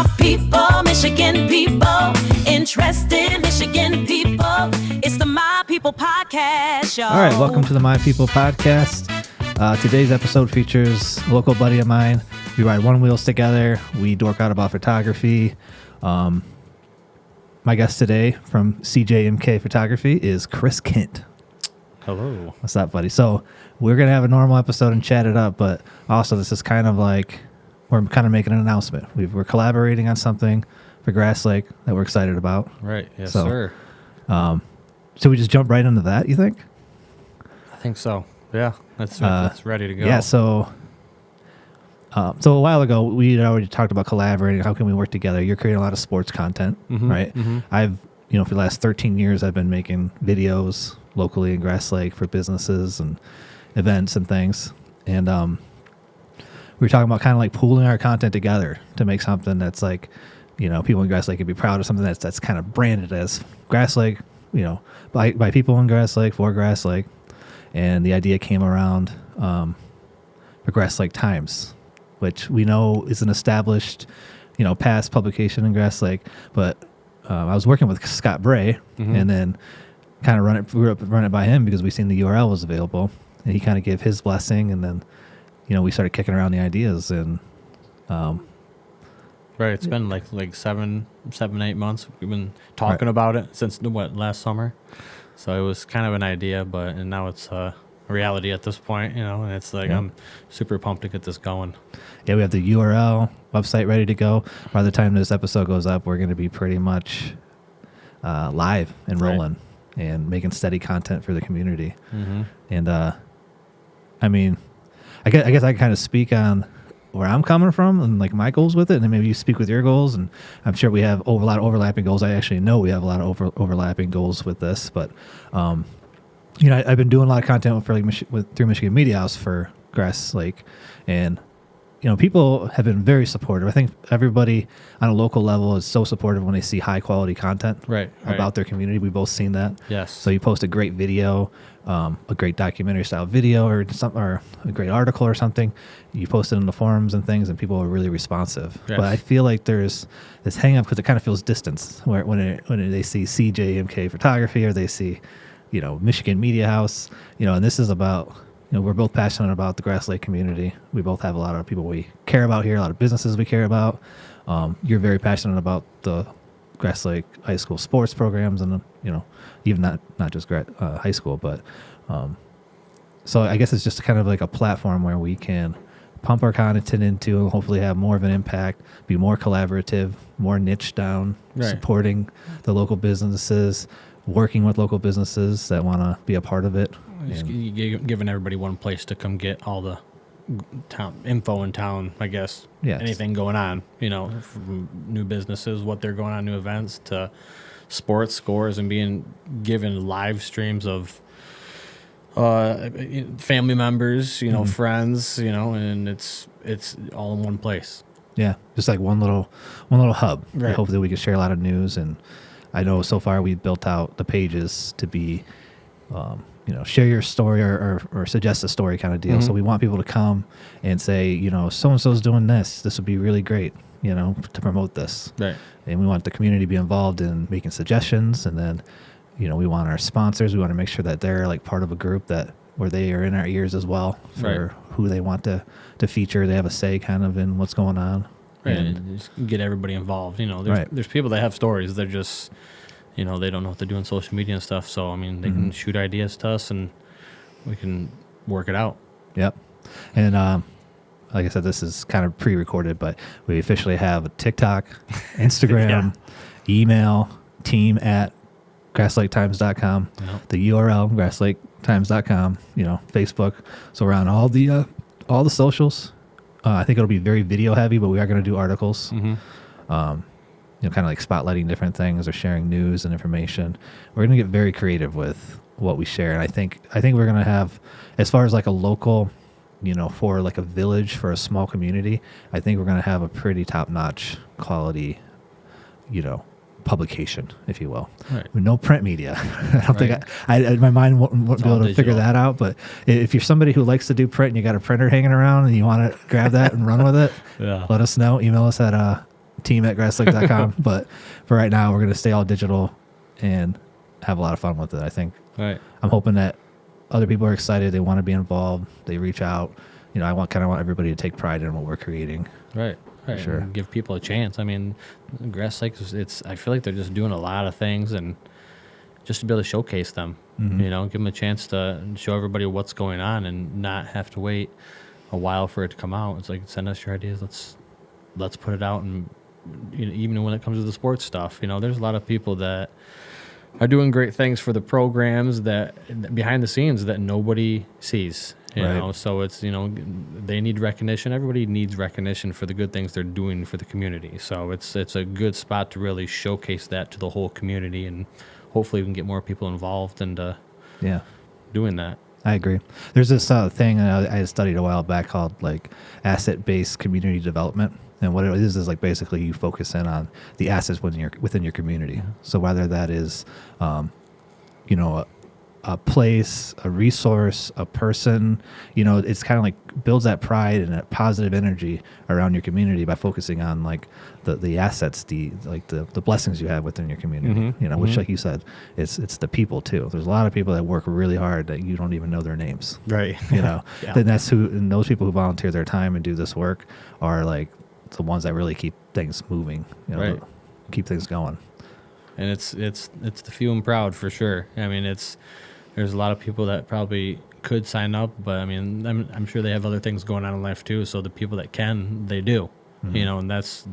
my people, Michigan people, interested Michigan people. It's the My People podcast, y'all. All right, welcome to the My People podcast. Today's episode features a local buddy of mine. We ride one wheels together. We dork out about photography. My guest today from CJMK Photography is Chris Kint. Hello. What's up, buddy? So we're going to have a normal episode and chat it up, but also this is kind of like we're kind of making an announcement. We're collaborating on something for Grass Lake that we're excited about. Right. Yes, So, sir. So we just jump right into that, you think? I think so. Yeah. That's ready to go. Yeah, so a while ago, we had already talked about collaborating. How can we work together? You're creating a lot of sports content, right? Mm-hmm. I've, for the last 13 years, I've been making videos locally in Grass Lake for businesses and events and things. And we were talking about kind of like pooling our content together to make something that's like, people in Grass Lake could be proud of, something that's kind of branded as Grass Lake, by people in Grass Lake, for Grass Lake. And the idea came around for Grass Lake Times, which we know is an established, past publication in Grass Lake. But I was working with Scott Bray, and then kind of run it by him because we seen the URL was available, and he kind of gave his blessing, and then we started kicking around the ideas, and right. It's been like 8 months. We've been talking about it since last summer. So it was kind of an idea, and now it's a reality at this point, and it's like I'm super pumped to get this going. Yeah, we have the URL website ready to go. By the time this episode goes up, we're going to be pretty much live and rolling and making steady content for the community. And I guess I kind of speak on where I'm coming from and like my goals with it, and then maybe you speak with your goals. And I'm sure we have a lot of overlapping goals. I actually know we have a lot of overlapping goals with this, but I've been doing a lot of content through Michigan Media House for Grass Lake, and people have been very supportive. I think everybody on a local level is so supportive when they see high quality content about their community. We've both seen that. Yes. So you post a great video, a great documentary style video, or a great article or something. You post it in the forums and things, and people are really responsive. Yes. But I feel like there's this hang up because it kind of feels distance when they see CJMK Photography or they see, Michigan Media House, and this is about. We're both passionate about the Grass Lake community. We both have a lot of people we care about here, a lot of businesses we care about. You're very passionate about the Grass Lake High School sports programs, and even not just high school, but so I guess it's just kind of like a platform where we can pump our content into and hopefully have more of an impact, be more collaborative, more niche down, supporting the local businesses, working with local businesses that want to be a part of it. Giving everybody one place to come get all the town info in town, I guess. Yeah. Anything going on, from new businesses, what they're going on, new events, to sports scores, and being given live streams of family members, friends, and it's all in one place. Yeah, just like one little hub. Right. Hopefully we can share a lot of news, and I know so far we've built out the pages to be, share your story or suggest a story kind of deal. So we want people to come and say, so-and-so's doing this. This would be really great, to promote this. Right. And we want the community to be involved in making suggestions. And then, we want our sponsors. We want to make sure that they're like part of a group where they are in our ears as well for who they want to feature. They have a say kind of in what's going on. Right. And just get everybody involved. There's people that have stories. They're just... they don't know what to do on social media and stuff. So, they can shoot ideas to us and we can work it out. Yep. And like I said, this is kind of pre-recorded, but we officially have a TikTok, Instagram, email, team@grasslaketimes.com, the URL, grasslaketimes.com, Facebook. So we're on all the socials. I think it'll be very video heavy, but we are going to do articles. Kind of like spotlighting different things or sharing news and information. We're going to get very creative with what we share. And I think we're going to have, as far as like a local, for like a village, for a small community, I think we're going to have a pretty top-notch quality, publication, if you will. Right. With no print media. I don't think my mind won't be able to figure that out. But if you're somebody who likes to do print and you got a printer hanging around and you want to grab that and run with it, let us know. Email us at team@grasslake.com. But for right now, we're going to stay all digital and have a lot of fun with it, I think. Right. I'm hoping that other people are excited. They want to be involved. They reach out. I want everybody to take pride in what we're creating. Right. Right. Sure. And give people a chance. I mean, Grass Lake, I feel like they're just doing a lot of things, and just to be able to showcase them, give them a chance to show everybody what's going on and not have to wait a while for it to come out. It's like, send us your ideas. Let's put it out. And even when it comes to the sports stuff, there's a lot of people that are doing great things for the programs that behind the scenes that nobody sees. You know, so it's, they need recognition. Everybody needs recognition for the good things they're doing for the community. So it's a good spot to really showcase that to the whole community, and hopefully we can get more people involved into doing that. I agree. There's this thing I studied a while back called like asset-based community development. And what it is like basically you focus in on the assets within your community. So whether that is, a place, a resource, a person, it's kind of like builds that pride and that positive energy around your community by focusing on like the assets, the blessings you have within your community, which like you said, it's the people too. There's a lot of people that work really hard that you don't even know their names. Right. Then and those people who volunteer their time and do this work are like the ones that really keep things moving, keep things going. And it's the few and proud for sure. I mean, there's a lot of people that probably could sign up, but I mean, I'm sure they have other things going on in life too. So the people that can, they do, and those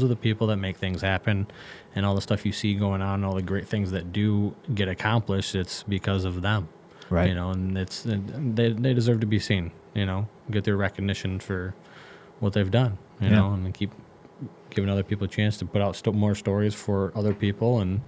are the people that make things happen, and all the stuff you see going on, all the great things that do get accomplished, it's because of them, right? And they deserve to be seen, get their recognition for what they've done, and keep giving other people a chance to put out more stories for other people, and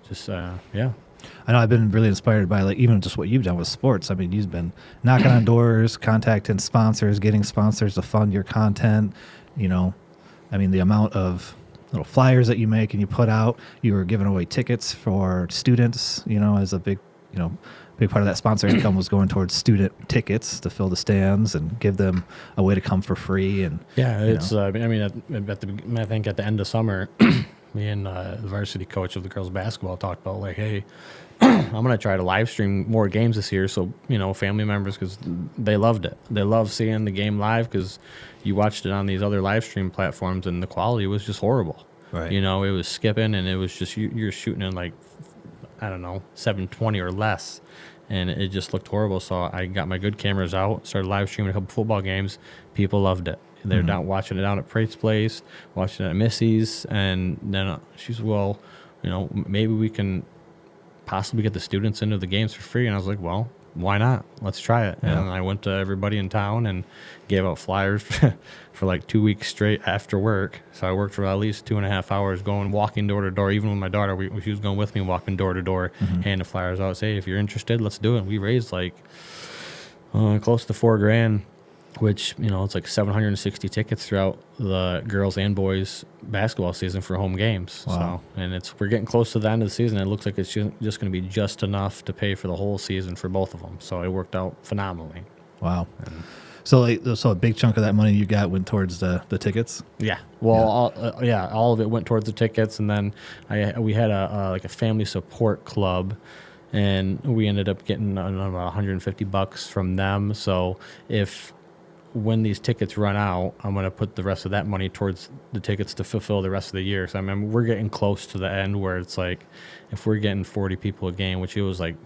just I know I've been really inspired by like even just what you've done with sports. I mean, you've been knocking on doors, contacting sponsors, getting sponsors to fund your content. I mean, the amount of little flyers that you make and you put out. You were giving away tickets for students. As a big part of that sponsor income was going towards student tickets to fill the stands and give them a way to come for free. And it's I think at the end of summer. Me and the varsity coach of the girls basketball talked about like, hey, I'm going to try to live stream more games this year. So, family members, because they loved it. They love seeing the game live because you watched it on these other live stream platforms and the quality was just horrible. Right. It was skipping and it was just, you're shooting in like, I don't know, 720 or less. And it just looked horrible. So I got my good cameras out, started live streaming a couple football games. People loved it. They're down watching it down at Prate's place, watching it at Missy's, and then she's, well, maybe we can possibly get the students into the games for free. And I was like, well, why not? Let's try it. Yeah. And I went to everybody in town and gave out flyers for like 2 weeks straight after work. So I worked for at least 2.5 hours walking door to door. Even with my daughter, she was going with me, walking door to door, handing flyers out. Say, if you're interested, let's do it. We raised like close to $4,000. Which, it's like 760 tickets throughout the girls and boys basketball season for home games. Wow. So, and we're getting close to the end of the season. It looks like it's just going to be just enough to pay for the whole season for both of them. So it worked out phenomenally. Wow. So a big chunk of that money you got went towards the tickets? Yeah. Well, all of it went towards the tickets. And then we had a family support club. And we ended up getting about $150 from them. So when these tickets run out, I'm going to put the rest of that money towards the tickets to fulfill the rest of the year. So, I mean, we're getting close to the end where it's like, if we're getting 40 people a game, which it was like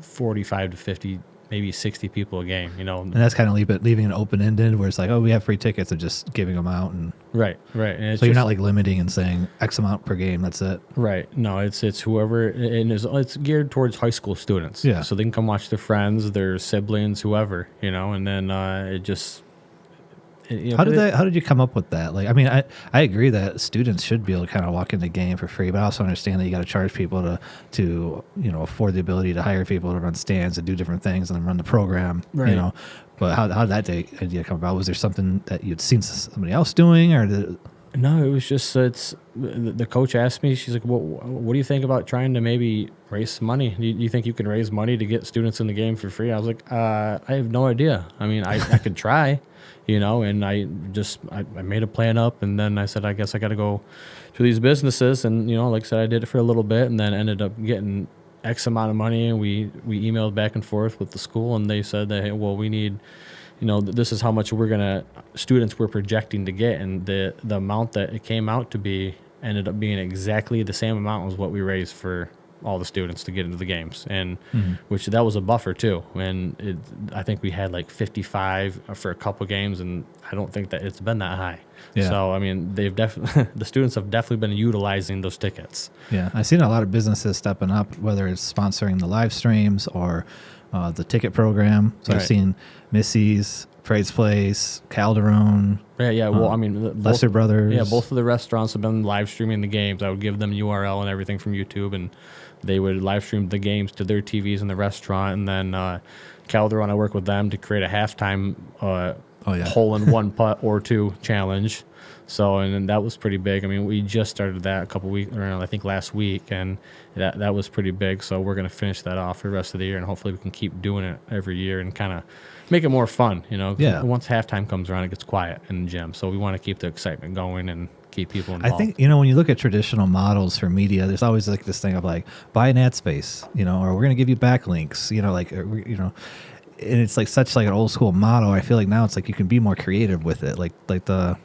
45 to 50, maybe 60 people a game, And that's kind of leaving it open-ended where it's like, oh, we have free tickets and just giving them out. And Right. And so you're not like limiting and saying X amount per game, that's it. Right. No, it's whoever, and it's geared towards high school students. Yeah. So they can come watch their friends, their siblings, whoever, and then it just... How did you come up with that? Like, I mean, I agree that students should be able to kind of walk in the game for free, but I also understand that you got to charge people to afford the ability to hire people to run stands and do different things and then run the program, right. But how did that idea come about? Was there something that you'd seen somebody else doing, or No, it was just the coach asked me. She's like, "Well, what do you think about trying to maybe raise some money? Do you think you can raise money to get students in the game for free?" I was like, "I have no idea. I mean, I could try, And I made a plan up, and then I said, I guess I got to go to these businesses, and like I said, I did it for a little bit, and then ended up getting X amount of money, and we emailed back and forth with the school, and they said that, hey, well, we need. This is how much students we're projecting to get, and the amount that it came out to be ended up being exactly the same amount as what we raised for all the students to get into the games, and which that was a buffer too. And I think we had like 55 for a couple games, and I don't think that it's been that high. Yeah. So I mean, they've definitely the students have definitely been utilizing those tickets. Yeah, I've seen a lot of businesses stepping up, whether it's sponsoring the live streams or the ticket program. So I've seen Missy's, Freight's Place, Calderon. Yeah. Well, I mean, Lesser Brothers. Yeah, both of the restaurants have been live streaming the games. I would give them URL and everything from YouTube, and they would live stream the games to their TVs in the restaurant. And then Calderon, I work with them to create a halftime hole in one putt or two challenge. So, and then that was pretty big. I mean, we just started that a couple weeks, or I think last week, and that was pretty big. So we're going to finish that off for the rest of the year, and hopefully we can keep doing it every year and kind of make it more fun, Yeah. Once halftime comes around, it gets quiet in the gym. So we want to keep the excitement going and keep people involved. I think, when you look at traditional models for media, there's always like this thing of like, buy an ad space, or we're going to give you backlinks, and it's like such like an old school model. I feel like now it's like you can be more creative with it, like the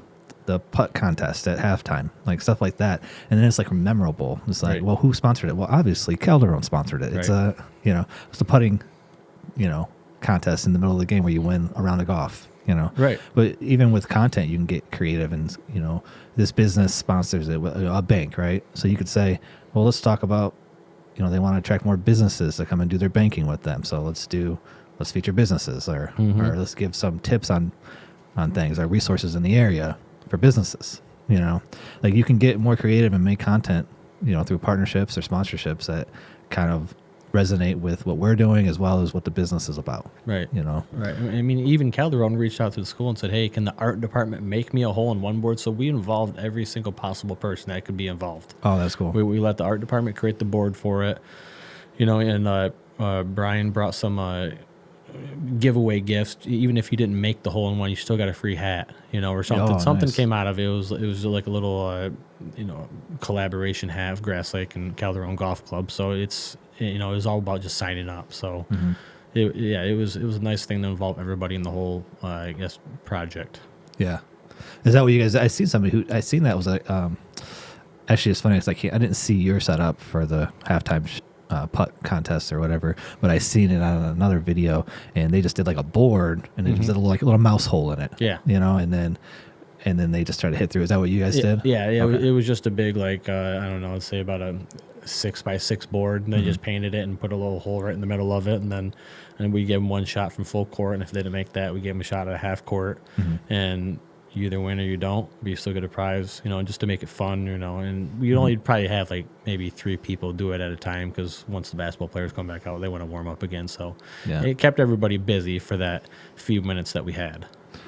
putt contest at halftime, like stuff like that. And then it's like memorable. It's like, well, who sponsored it? Well, obviously Calderon sponsored it. It's it's the putting, contest in the middle of the game where you win a round of golf, Right. But even with content, you can get creative, and this business sponsors it, a bank, right? So you could say, well, let's talk about, they want to attract more businesses to come and do their banking with them. So let's feature businesses, or let's give some tips on things, or resources in the area for businesses. Like you can get more creative and make content, through partnerships or sponsorships that kind of resonate with what we're doing as well as what the business is about. Right. Right. I mean, even Calderon reached out to the school and said, hey, can the art department make me a hole-in-one board? So we involved every single possible person that could be involved. Oh, that's cool. We let the art department create the board for it, and Brian brought some giveaway gifts. Even if you didn't make the hole-in-one, you still got a free hat, or something. Something nice. came out of it. It was like a little, collaboration hat of Grass Lake and Calderon Golf Club. So it's, it was all about just signing up. So it was a nice thing to involve everybody in the whole, project. Yeah. Is that what you guys? I seen that was like, actually it's funny. It's like I didn't see your setup for the halftime putt contest or whatever, but I seen it on another video, and they just did like a board, and it was a little mouse hole in it. Yeah. And then they just started to hit through. Is that what you guys did? Yeah. Okay. It was just a big, I don't know, let's say about a 6x6 board, and they just painted it and put a little hole right in the middle of it, and we gave them one shot from full court, and if they didn't make that, we gave them a shot at a half court, and you either win or you don't, but you still get a prize, just to make it fun, and we only probably have like maybe 3 people do it at a time, because once the basketball players come back out, they want to warm up again, so it kept everybody busy for that few minutes that we had.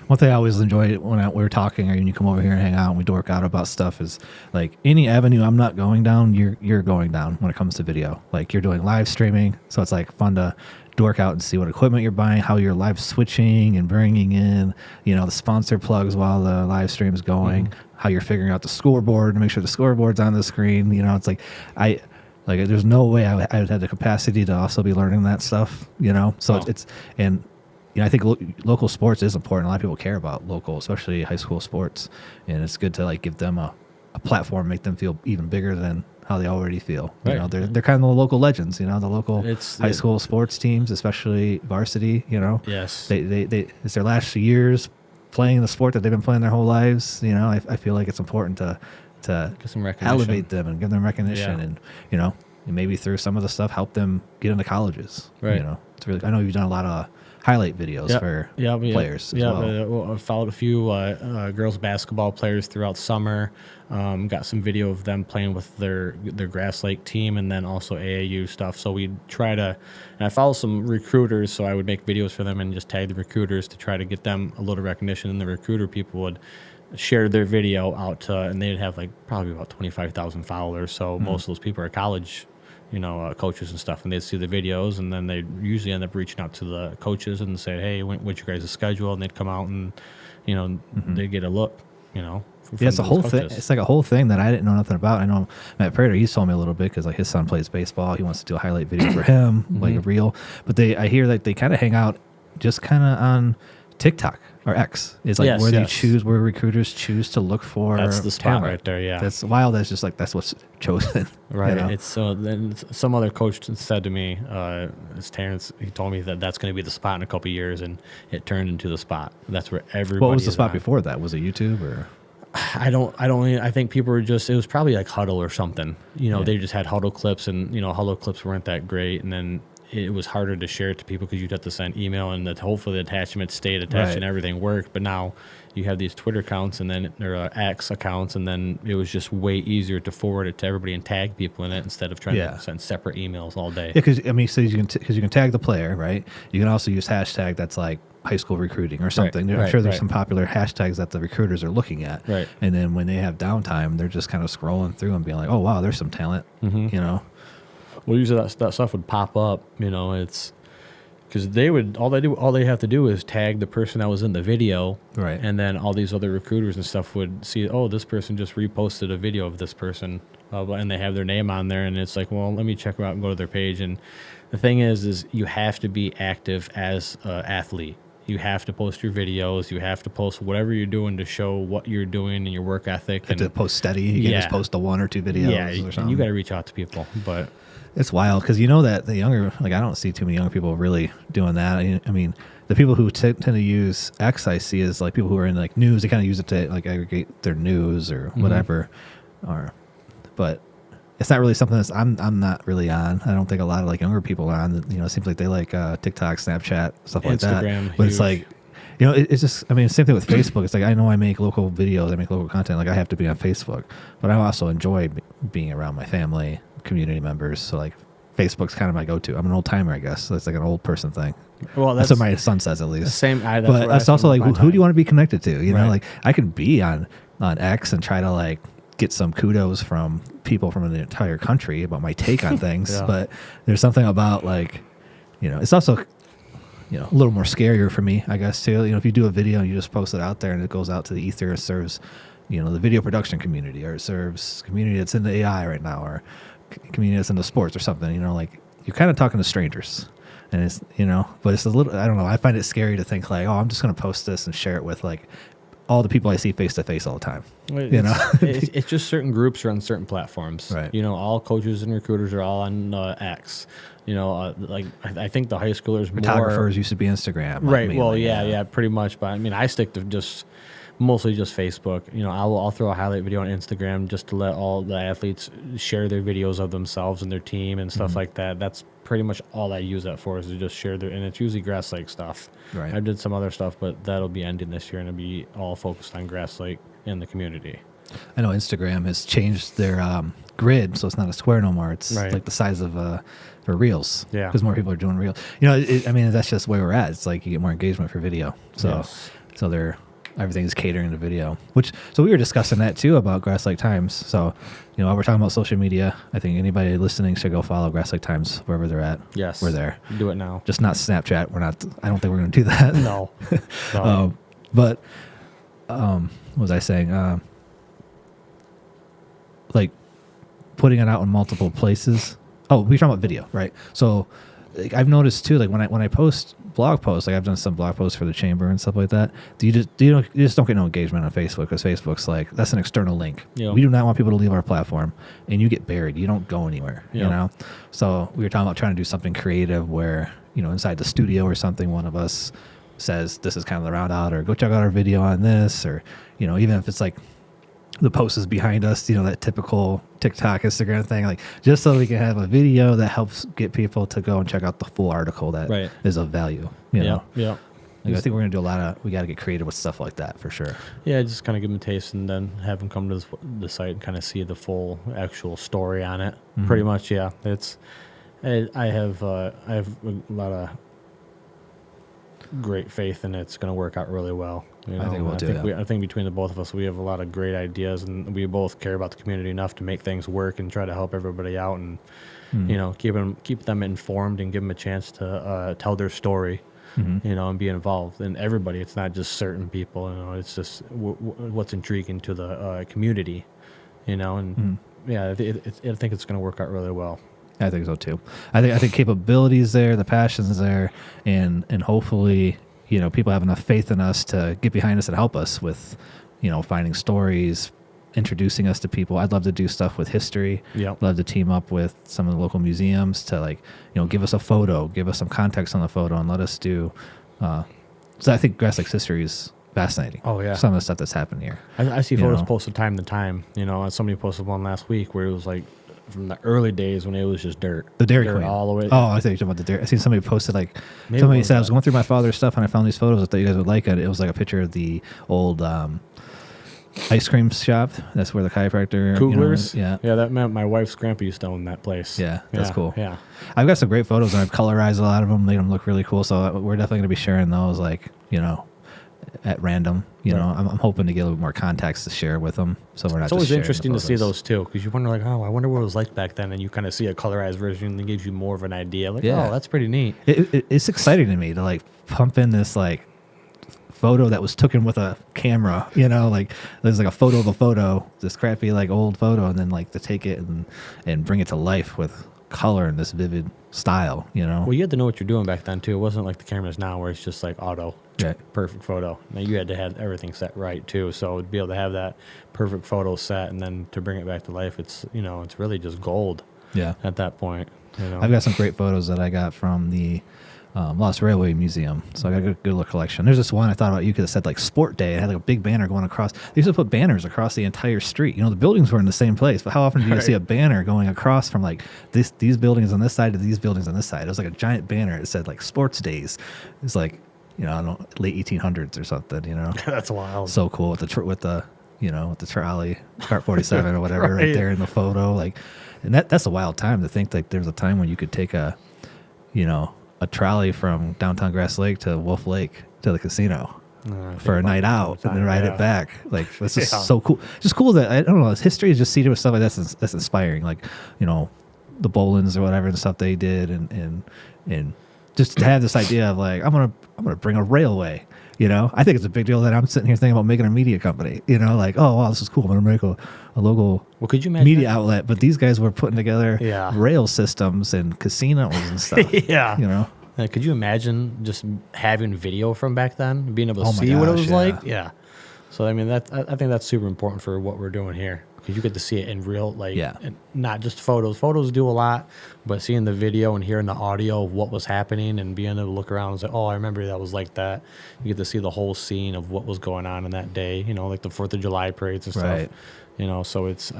One thing I always enjoy when we were talking, or when you come over here and hang out and we dork out about stuff, is like any avenue I'm not going down, you're going down when it comes to video. Like you're doing live streaming, so it's like fun to dork out and see what equipment you're buying, how you're live switching and bringing in, the sponsor plugs while the live stream is going, how you're figuring out the scoreboard to make sure the scoreboard's on the screen. It's like there's no way I would have the capacity to also be learning that stuff. So it's I think local sports is important. A lot of people care about local, especially high school sports, and it's good to like give them a platform, make them feel even bigger than how they already feel. Right. They're kind of the local legends. The local high school sports teams, especially varsity. Yes, they it's their last years playing the sport that they've been playing their whole lives. I feel like it's important to get some recognition, elevate them and give them recognition, and maybe through some of the stuff help them get into colleges. Right. It's really. I know you've done a lot of highlight videos for players as well. I followed a few girls basketball players throughout summer. Got some video of them playing with their Grass Lake team, and then also AAU stuff. So we try to, and I follow some recruiters, so I would make videos for them and just tag the recruiters to try to get them a little recognition, and the recruiter people would share their video out to, and they'd have like probably about 25,000 followers. So most of those people are college, coaches and stuff, and they'd see the videos, and then they usually end up reaching out to the coaches and say, "Hey, what's your guys' schedule?" And they'd come out and, they'd get a look, Yeah, it's a whole thing. It's like a whole thing that I didn't know nothing about. I know Matt Prater, he's told me a little bit because like his son plays baseball. He wants to do a highlight video for him, like a reel. But I hear that they kind of hang out just kind of on TikTok or X. It's like where recruiters choose to look for. That's the spot talent right there. Yeah, that's wild. That's just like that's what's chosen. Right. It's so then some other coach said to me, it's Terrence. He told me that that's going to be the spot in a couple of years, and it turned into the spot. That's where everybody. What was the spot before that? Was it YouTube or? I think people were just, it was probably like Huddle or something. They just had Huddle clips, and Huddle clips weren't that great, and then it was harder to share it to people because you'd have to send email, and that hopefully the attachment stayed attached and everything worked. But now you have these Twitter accounts, and then there are X accounts, and then it was just way easier to forward it to everybody and tag people in it instead of trying to send separate emails all day. Yeah, because so you can tag the player, right? You can also use hashtag that's like high school recruiting or something. I'm sure there's some popular hashtags that the recruiters are looking at. Right. And then when they have downtime, they're just kind of scrolling through and being like, oh, wow, there's some talent, Well, usually that stuff would pop up, it's because all they have to do is tag the person that was in the video. Right. And then all these other recruiters and stuff would see, oh, this person just reposted a video of this person, and they have their name on there, and it's like, well, let me check them out and go to their page. And the thing is you have to be active as an athlete. You have to post your videos. You have to post whatever you're doing to show what you're doing and your work ethic. You have to post steady. You can just post a 1 or 2 videos or something. And you got to reach out to people. But it's wild because that the younger, like I don't see too many younger people really doing that. I mean, the people who tend to use X I see is like people who are in like news. They kind of use it to like aggregate their news or whatever. But it's not really something I'm not really on. I don't think a lot of like younger people are on. It seems like they like TikTok, Snapchat, stuff like that. Instagram, but it's like, it's just, I mean, same thing with Facebook. It's like, I know I make local videos, I make local content. Like I have to be on Facebook, but I also enjoy being around my family, community members. So like Facebook's kind of my go-to. I'm an old timer, I guess. So it's like an old person thing. Well, that's what my son says at least. The same. But it's also like, who do you want to be connected to? You know, like I can be on X and try to like get some kudos from people from the entire country about my take on things. But there's something about like, it's also, a little more scarier for me, I guess, too. If you do a video and you just post it out there and it goes out to the ether, it serves, the video production community, or it serves community that's in the AI right now, or community that's into sports or something, like you're kind of talking to strangers. And it's, but it's a little, I don't know. I find it scary to think like, oh, I'm just going to post this and share it with like all the people I see face to face all the time. It's just certain groups are on certain platforms. Right. All coaches and recruiters are all on X. Like I think the high schoolers photographers used to be Instagram. Right. Well, pretty much. But I mean, I stick to mostly just Facebook. I'll throw a highlight video on Instagram just to let all the athletes share their videos of themselves and their team and stuff like that. That's pretty much all I use that for, is to just share and it's usually Grass Lake stuff. Right. I did some other stuff, but that'll be ending this year, and it'll be all focused on Grass Lake and the community. I know Instagram has changed their grid, so it's not a square no more. It's like the size of their reels. Yeah. Because more people are doing reels. I mean, that's just where we're at. It's like you get more engagement for video. So, everything's catering to video. So we were discussing that too about Grass Lake Times. So, while we're talking about social media, I think anybody listening should go follow Grass Lake Times wherever they're at. Yes. We're there. Do it now. Just not Snapchat. I don't think we're going to do that. No. But what was I saying? Like putting it out in multiple places. Oh, we're talking about video, right? So like, I've noticed too, like when I post blog posts, like I've done some blog posts for the chamber and stuff like that. You just don't get no engagement on Facebook, because Facebook's like, that's an external link. Yep. We do not want people to leave our platform, and you get buried. You don't go anywhere. Yep. So we were talking about trying to do something creative where inside the studio or something, one of us says this is kind of the route out, or go check out our video on this, or even if it's like the post is behind us, that typical TikTok, Instagram thing, like just so we can have a video that helps get people to go and check out the full article that is of value. Yeah. Like, I think we're going to do we got to get creative with stuff like that for sure. Yeah, just kind of give them a taste and then have them come to the site and kind of see the full actual story on it. Mm-hmm. Pretty much, yeah. I have a lot of great faith in it's going to work out really well. You know, I think we'll do that. I think between the both of us, we have a lot of great ideas, and we both care about the community enough to make things work and try to help everybody out, and you know, keep them informed and give them a chance to tell their story, you know, and be involved. And everybody, it's not just certain people. You know, it's just what's intriguing to the community, you know, and yeah, I think it's going to work out really well. I think so too. I think capabilities there, the passion's there, and hopefully, you know, people have enough faith in us to get behind us and help us with, you know, finding stories, introducing us to people. I'd love to do stuff with history. Yep. Love to team up with some of the local museums to, like, you know, give us a photo, give us some context on the photo, and let us do. So I think Grass Lake's history is fascinating. Oh, yeah. Some of the stuff that's happened here. I see You photos know? posted time to time. You know, somebody posted one last week where it was like from the early days when it was just dirt. The Dairy Dirt Queen. all the way. Oh, I think you're talking about the Dairy. I seen somebody posted, like, Maybe somebody it was said, I was that. going through my father's stuff and I found these photos I thought you guys would like it. It was like a picture of the old ice cream shop. That's where the chiropractor. Kugler's? You know, Yeah, that meant my wife's grandpa used to own that place. Yeah, that's cool. Yeah. I've got some great photos and I've colorized a lot of them, made them look really cool. So we're definitely going to be sharing those, like, you know, at random. You know, I'm hoping to get a little more context to share with them. So we're not. It's just always sharing the interesting to see photos. those too, because you wonder, like, oh, I wonder what it was like back then, and you kind of see a colorized version that gives you more of an idea. Like, Yeah. oh, that's pretty neat. It's exciting to me to, like, pump in this, like, photo that was taken with a camera, you know, like there's like a photo of a photo, this crappy, like, old photo, and then, like, to take it and bring it to life with color and this vivid style, you know. Well, you had to know what you're doing back then too. It wasn't like the cameras now where it's just like auto, Right. perfect photo. Now you had to have everything set right too. So to be able to have that perfect photo set and then to bring it back to life, it's, you know, it's really just gold Yeah. at that point. You know? I've got some great photos that I got from the Lost Railway Museum. So I got a good little collection. There's this one I thought about. You could have said, like, Sport Day. It had, like, a big banner going across. They used to put banners across the entire street. You know, the buildings were in the same place, but how often do you see a banner going across from, like, these buildings on this side to these buildings on this side? It was like a giant banner. It said, like, Sports Days. It's like, you know, I don't know, late 1800s or something, you know. That's wild. So cool with the you know, with the trolley, Cart 47 or whatever, right there in the photo. Like, and that's a wild time to think, like, there's a time when you could take a trolley from downtown Grass Lake to Wolf Lake to the casino for a night out and then ride it back. Like, this is so cool. Just cool that, I don't know, history is just seated with stuff like that's inspiring. Like, you know, the Bolins or whatever and stuff they did, and just to have this idea of, like, I'm gonna bring a railway. You know, I think it's a big deal that I'm sitting here thinking about making a media company. You know, like, oh wow, this is cool. I'm gonna make a local could you imagine media outlet. But these guys were putting together Yeah. rail systems and casinos and stuff. Yeah. You know. Could you imagine just having video from back then, being able to Oh my see what it gosh, was yeah. like? Yeah. So I mean, I think that's super important for what we're doing here, because you get to see it in real, like, Yeah. and not just photos. Photos do a lot, but seeing the video and hearing the audio of what was happening and being able to look around and say, oh, I remember that was like that. You get to see the whole scene of what was going on in that day. You know, like the 4th of July parades and stuff. Right. You know, so it's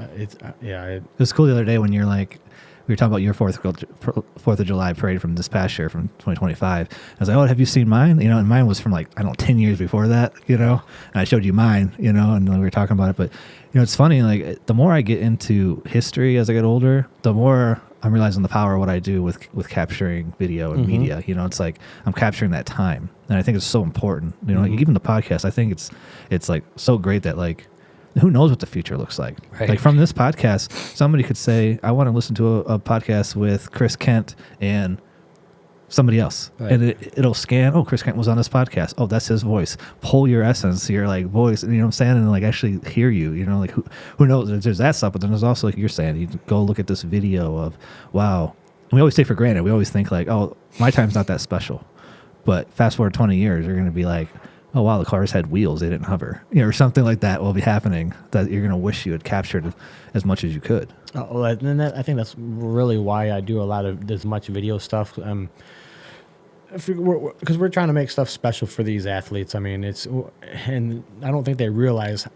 yeah. It was cool the other day when you're like, we were talking about your 4th of July parade from this past year, from 2025. I was like, oh, have you seen mine? You know, and mine was from, like, I don't know, 10 years before that, you know, and I showed you mine, you know, and we were talking about it. But, you know, it's funny, like, the more I get into history as I get older, the more I'm realizing the power of what I do with capturing video and media. You know, it's like I'm capturing that time. And I think it's so important, you know, like, even the podcast, I think it's like so great that, like, who knows what the future looks like? Right. Like, from this podcast, somebody could say, I want to listen to a podcast with Chris Kent and somebody else. Right. And it'll scan, oh, Chris Kent was on this podcast. Oh, that's his voice. Pull your essence, your, like, voice, you know what I'm saying? And, like, actually hear you, you know, like, who knows? There's that stuff, but then there's also, like you're saying, you go look at this video of, wow. And we always take for granted. We always think, like, oh, my time's not that special. But fast forward 20 years, you're going to be like, oh, wow, the cars had wheels, they didn't hover, you know, or something like that will be happening that you're going to wish you had captured as much as you could. Oh, and I think that's really why I do a lot of as much video stuff. Because we're trying to make stuff special for these athletes. I mean, and I don't think they realize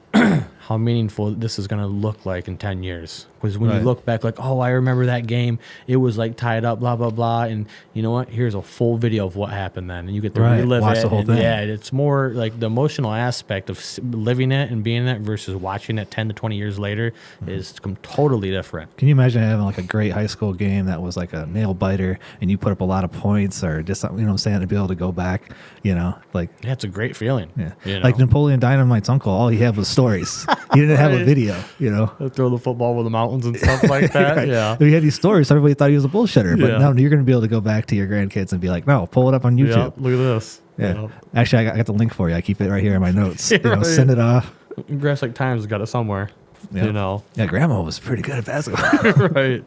how meaningful this is going to look like in 10 years. Because when you Right. look back, like, oh, I remember that game. It was like tied up, blah, blah, blah. And you know what? Here's a full video of what happened then. And you get to Right. relive Watch it. the whole And thing. yeah, it's more like the emotional aspect of living it and being in it versus watching it 10 to 20 years later is totally different. Can you imagine having like a great high school game that was like a nail biter and you put up a lot of points or just something, you know what I'm saying, to be able to go back, you know, like, Yeah, it's a great feeling. yeah. You know? Like Napoleon Dynamite's uncle, all he had was stories. He didn't have a Right. video, you know. Throw the football with the mountains and stuff like that. Right. Yeah. He had these stories, so everybody thought he was a bullshitter. But Yeah. now you're going to be able to go back to your grandkids and be like, no, pull it up on YouTube. Yeah, look at this. Yeah. You know? Actually, I got the link for you. I keep it right here in my notes. You know, Right. send it off. Grass Lake Times got it somewhere. Yeah. You know. Yeah, Grandma was pretty good at basketball. Right.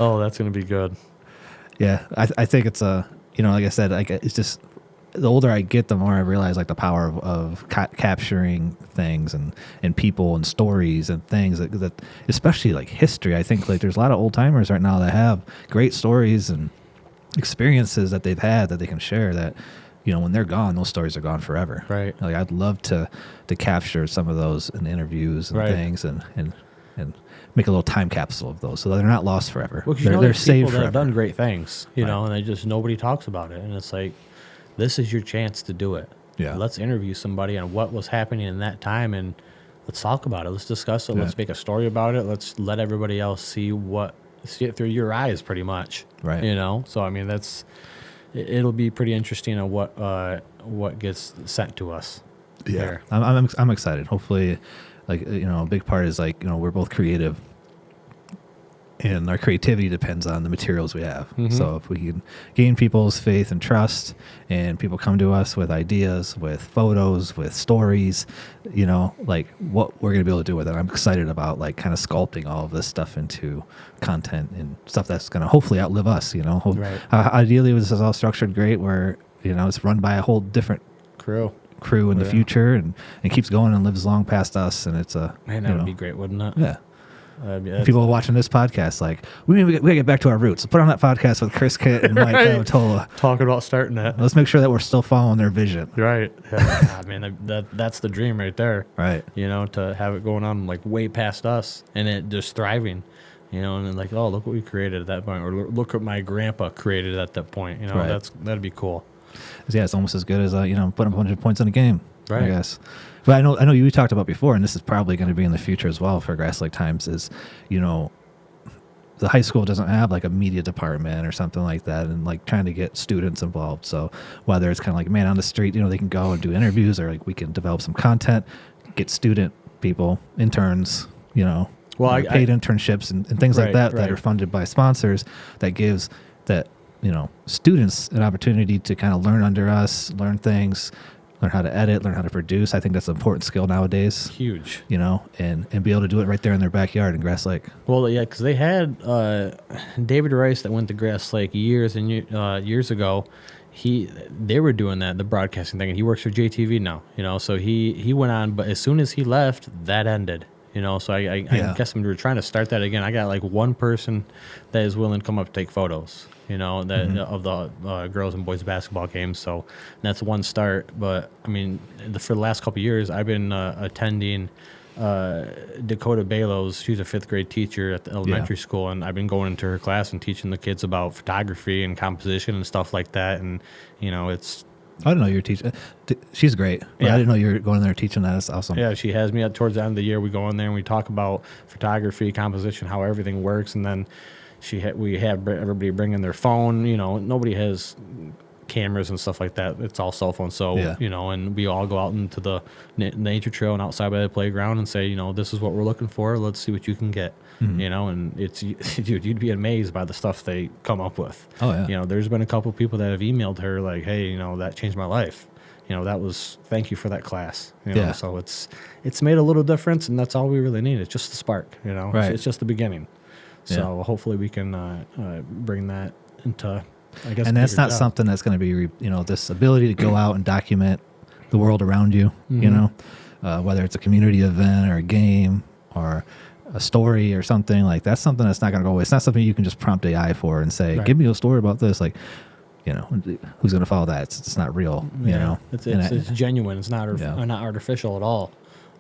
Oh, that's gonna be good. Yeah, I think it's you know, like I said, like it's just the older I get, the more I realize like the power of capturing things and people and stories and things that especially like history. I think like there's a lot of old timers right now that have great stories and experiences that they've had that they can share that, you know, when they're gone, those stories are gone forever. Right. Like I'd love to capture some of those in interviews and Right. things and make a little time capsule of those so that they're not lost forever. Well, 'cause They're there's saved people that forever. have done great things, you Right. know, and they just nobody talks about it, and it's like, this is your chance to do it. Yeah. Let's interview somebody on what was happening in that time, and let's talk about it. Let's discuss it. Yeah. Let's make a story about it. Let's let everybody else see it through your eyes, pretty much. Right. You know. So I mean, it'll be pretty interesting on what gets sent to us. there. I'm excited. Hopefully, like, you know, a big part is like, you know, we're both creative and our creativity depends on the materials we have. So if we can gain people's faith and trust and people come to us with ideas, with photos, with stories, you know, like what we're going to be able to do with it. I'm excited about like kind of sculpting all of this stuff into content and stuff that's going to hopefully outlive us, you know. Right. Ideally, this is all structured great where, you know, it's run by a whole different crew in the future and keeps going and lives long past us. And it's a, Man, that would be great, wouldn't it? yeah. That's- People watching this podcast, like, we gotta get back to our roots. Put on that podcast with Chris Kitt and Mike Right. Lamentola. talking about starting that. Let's make sure that we're still following their vision. Right. Yeah. I mean, that's the dream right there. Right. You know, to have it going on like way past us and it just thriving. You know, and then like, oh, look what we created at that point, or look what my grandpa created at that point. You know, Right. that'd be cool. Yeah, it's almost as good as you know, putting a bunch of points in a game. I Right. guess. But I know you talked about before, and this is probably going to be in the future as well for Grass Lake Times. Is, you know, the high school doesn't have like a media department or something like that, and like trying to get students involved. So whether it's kind of like man on the street, you know, they can go and do interviews, or like we can develop some content, get student people, interns, you know, Well, paid internships and things like Right, that right. are funded by sponsors. That gives that, you know, students an opportunity to kind of learn under us, learn things, learn how to edit, learn how to produce. I think that's an important skill nowadays, Huge. you know, and be able to do it right there in their backyard in Grass Lake. Well, yeah, because they had David Rice that went to Grass Lake years ago. They were doing that, the broadcasting thing, and he works for JTV now. You know, so he went on, but as soon as he left, that ended. You know, so I guess we were trying to start that again. I got like one person that is willing to come up and take photos. You know, that of the girls and boys basketball games. So that's one start. But I mean, for the last couple of years, I've been attending Dakota Balos. She's a 5th grade teacher at the elementary school, and I've been going into her class and teaching the kids about photography and composition and stuff like that. And you know, it's I didn't know you were teaching. She's great. But Yeah. I didn't know you were going there teaching that. That's awesome. yeah, she has me towards the end of the year. We go in there and we talk about photography, composition, how everything works, and then we have everybody bring in their phone. You know, nobody has cameras and stuff like that. It's all cell phones. So, Yeah. you know, and we all go out into the nature trail and outside by the playground and say, you know, this is what we're looking for. Let's see what you can get. You know, and it's, dude, you'd be amazed by the stuff they come up with. Oh, yeah. You know, there's been a couple people that have emailed her like, hey, you know, that changed my life. You know, thank you for that class. You know, Yeah. so it's made a little difference, and that's all we really need. It's just the spark, you know. Right. It's just the beginning. So hopefully we can bring that into, I guess. And that's bigger not job. something that's going to be, you know, this ability to go out and document the world around you, you know, whether it's a community event or a game or a story or something like that's something that's not going to go away. It's not something you can just prompt AI for and say, Right. give me a story about this. Like, you know, who's going to follow that? It's not real, you know. It's And genuine. It's not Yeah. not artificial at all.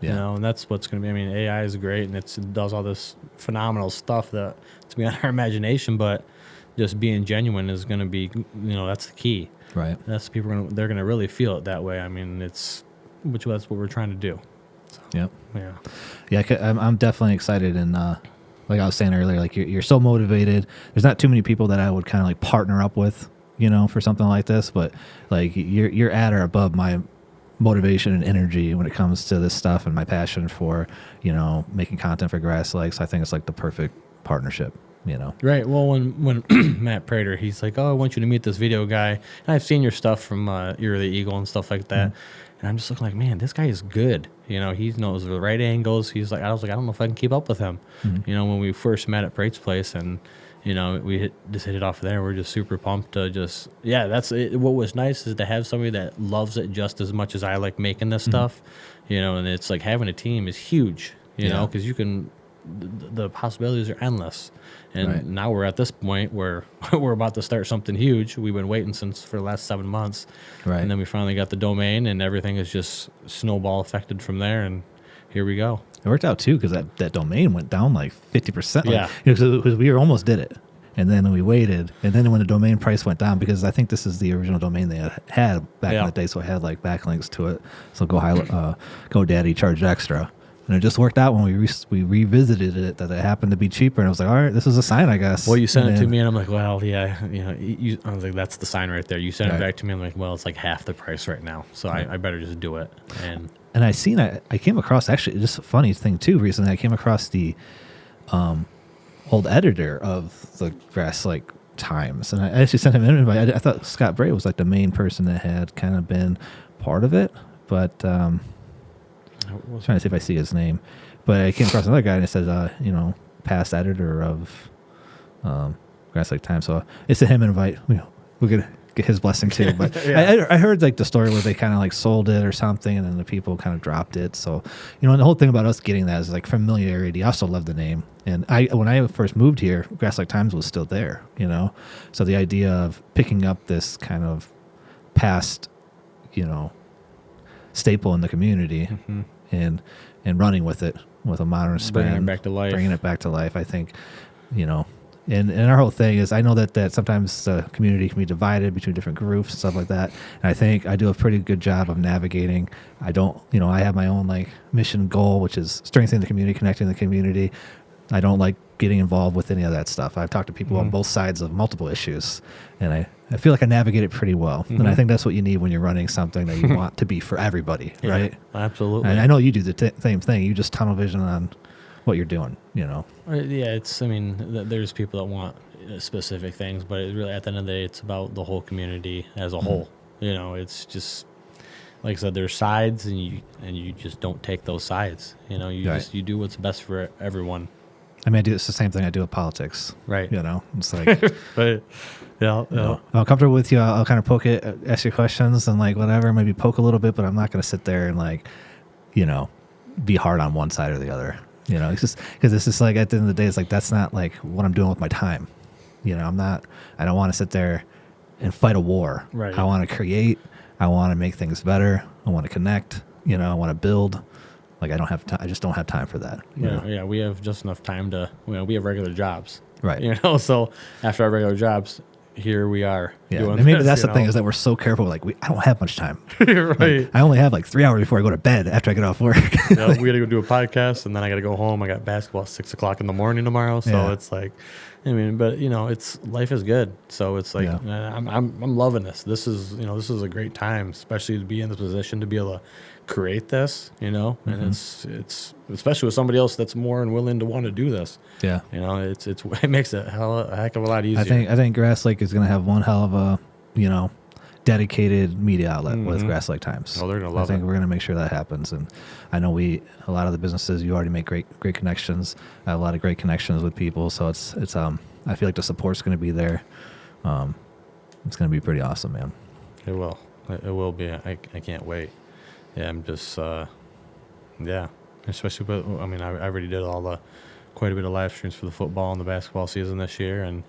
You know, and that's what's going to be. I mean, AI is great, and it does all this phenomenal stuff that it's beyond our imagination. But just being genuine is going to be, that's the key. Right. That's they're going to really feel it that way. I mean, that's what we're trying to do. So, Yep. Yeah. I'm definitely excited, and like I was saying earlier, like you're so motivated. There's not too many people that I would kind of like partner up with, for something like this, but like you're at or above my motivation and energy when it comes to this stuff, and my passion for making content for Grass Lakes. I think it's like the perfect partnership. Right. Well, when Matt Prater, he's like, "Oh, I want you to meet this video guy," and I've seen your stuff from Ear of the Eagle and stuff like that, and I'm just looking like, man, this guy is good. He knows the right angles. I was like, I don't know if I can keep up with him. When we first met at Prate's place, and we just hit it off there. We're just super pumped to that's it. What was nice is to have somebody that loves it just as much as I like making this stuff, and it's like having a team is huge, because you can, the possibilities are endless. And now we're at this point where we're about to start something huge. We've been waiting for the last 7 months. Right. And then we finally got the domain, and everything is just snowball affected from there. And here we go. It worked out too, because that domain went down like 50%. Yeah. Because we almost did it, and then we waited, and then when the domain price went down, because I think this is the original domain they had back in the day, so it had like backlinks to it. So GoDaddy charged extra, and it just worked out when we revisited it that it happened to be cheaper, and I was like, all right, this is a sign, I guess. Well, you sent it to me, and I'm like, well, yeah, I was like, that's the sign right there. You sent it back to me, I'm like, well, it's like half the price right now, so I better just do it. And I came across, actually, just a funny thing too, recently. I came across the old editor of the Grass Lake Times, and I actually sent him an invite. I thought Scott Bray was like the main person that had kind of been part of it, but I'm trying to see if I see his name. But I came across another guy, and it says, past editor of Grass Lake Times. So it's a him invite. We're gonna get his blessing too. But I heard like the story where they kind of like sold it or something, and then the people kind of dropped it. So and the whole thing about us getting that is like familiarity. I also love the name, and when I first moved here, Grass Lake Times was still there. So the idea of picking up this kind of past, staple in the community, and running with it with a modern spin, bringing it back to life. I think, and our whole thing is, I know that sometimes the community can be divided between different groups and stuff like that. And I think I do a pretty good job of navigating. I don't, I have my own like mission goal, which is strengthening the community, connecting the community. I don't like getting involved with any of that stuff. I've talked to people on both sides of multiple issues, and I feel like I navigate it pretty well. And I think that's what you need when you're running something that you want to be for everybody, right? Absolutely. And I know you do the same thing. You just tunnel vision on what you're doing, Yeah, there's people that want specific things, but it really, at the end of the day, it's about the whole community as a whole. It's just, like I said, there's sides, and you just don't take those sides. You do what's best for everyone. I mean, it's the same thing I do with politics. Right. It's like, but yeah. I'm comfortable with you. I'll kind of poke it, ask you questions, and like whatever, maybe poke a little bit, but I'm not going to sit there and like, be hard on one side or the other. It's just because it's just like at the end of the day, it's like that's not like what I'm doing with my time. I don't want to sit there and fight a war. Right. I want to create. I want to make things better. I want to connect. I want to build. Like I don't have I just don't have time for that. Yeah. We have just enough time to. We have regular jobs. Right. So after our regular jobs, here we are. Yeah. And maybe that's the thing, is that we're so careful. Like I don't have much time. Right. Like, I only have like 3 hours before I go to bed after I get off work. We got to go do a podcast, and then I got to go home. I got basketball at 6:00 in the morning tomorrow. So it's like, but it's life is good. So it's like I'm loving this. This is a great time, especially to be in this position to be able to create this, and it's especially with somebody else that's more and willing to want to do this. Yeah. It makes it a heck of a lot easier. I think Grass Lake is going to have one hell of a, dedicated media outlet with Grass Lake Times. Oh, they're going to love it. I think we're going to make sure that happens. And I know a lot of the businesses, you already make great connections. I have a lot of great connections with people. So it's I feel like the support's going to be there. It's going to be pretty awesome, man. It will. It will be. I can't wait. Yeah, I'm just, especially with, I already did quite a bit of live streams for the football and the basketball season this year, and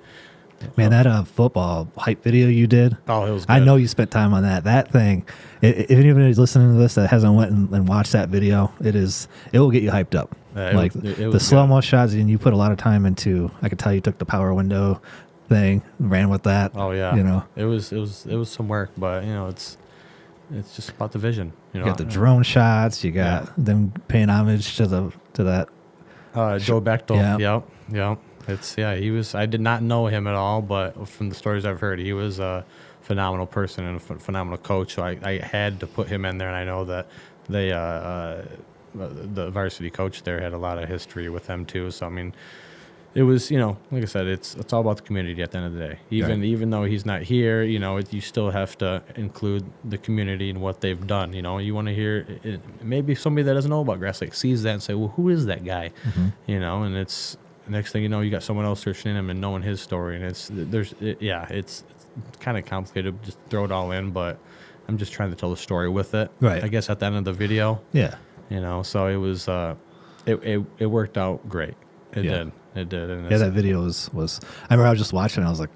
Man, that football hype video you did. Oh, it was I good. know you spent time on that. That thing. If anybody's listening to this that hasn't went and watched that video, it will get you hyped up. Yeah, it like was- it the was slow good. mo shots, and you put a lot of time into. I could tell you took the power window thing, ran with that. Oh yeah. You know, it was some work, but it's just about the vision. you got the drone shots. You got them paying homage to that. Joe Bechtel. Yeah. Yep. He was. I did not know him at all, but from the stories I've heard, he was a phenomenal person and a phenomenal coach. So I had to put him in there, and I know that they, the varsity coach there had a lot of history with them too. So I mean, it was, like I said, it's all about the community at the end of the day. Even though he's not here, you still have to include the community and what they've done. You want to hear it, maybe somebody that doesn't know about Grass Lake sees that and say, well, who is that guy? And it's next thing you know, you got someone else searching him and knowing his story, and it's kind of complicated. Just throw it all in, but I'm just trying to tell the story with it. Right. I guess at the end of the video. Yeah. So it was it worked out great. It did. And Yeah, that video was. I remember I was just watching. I was like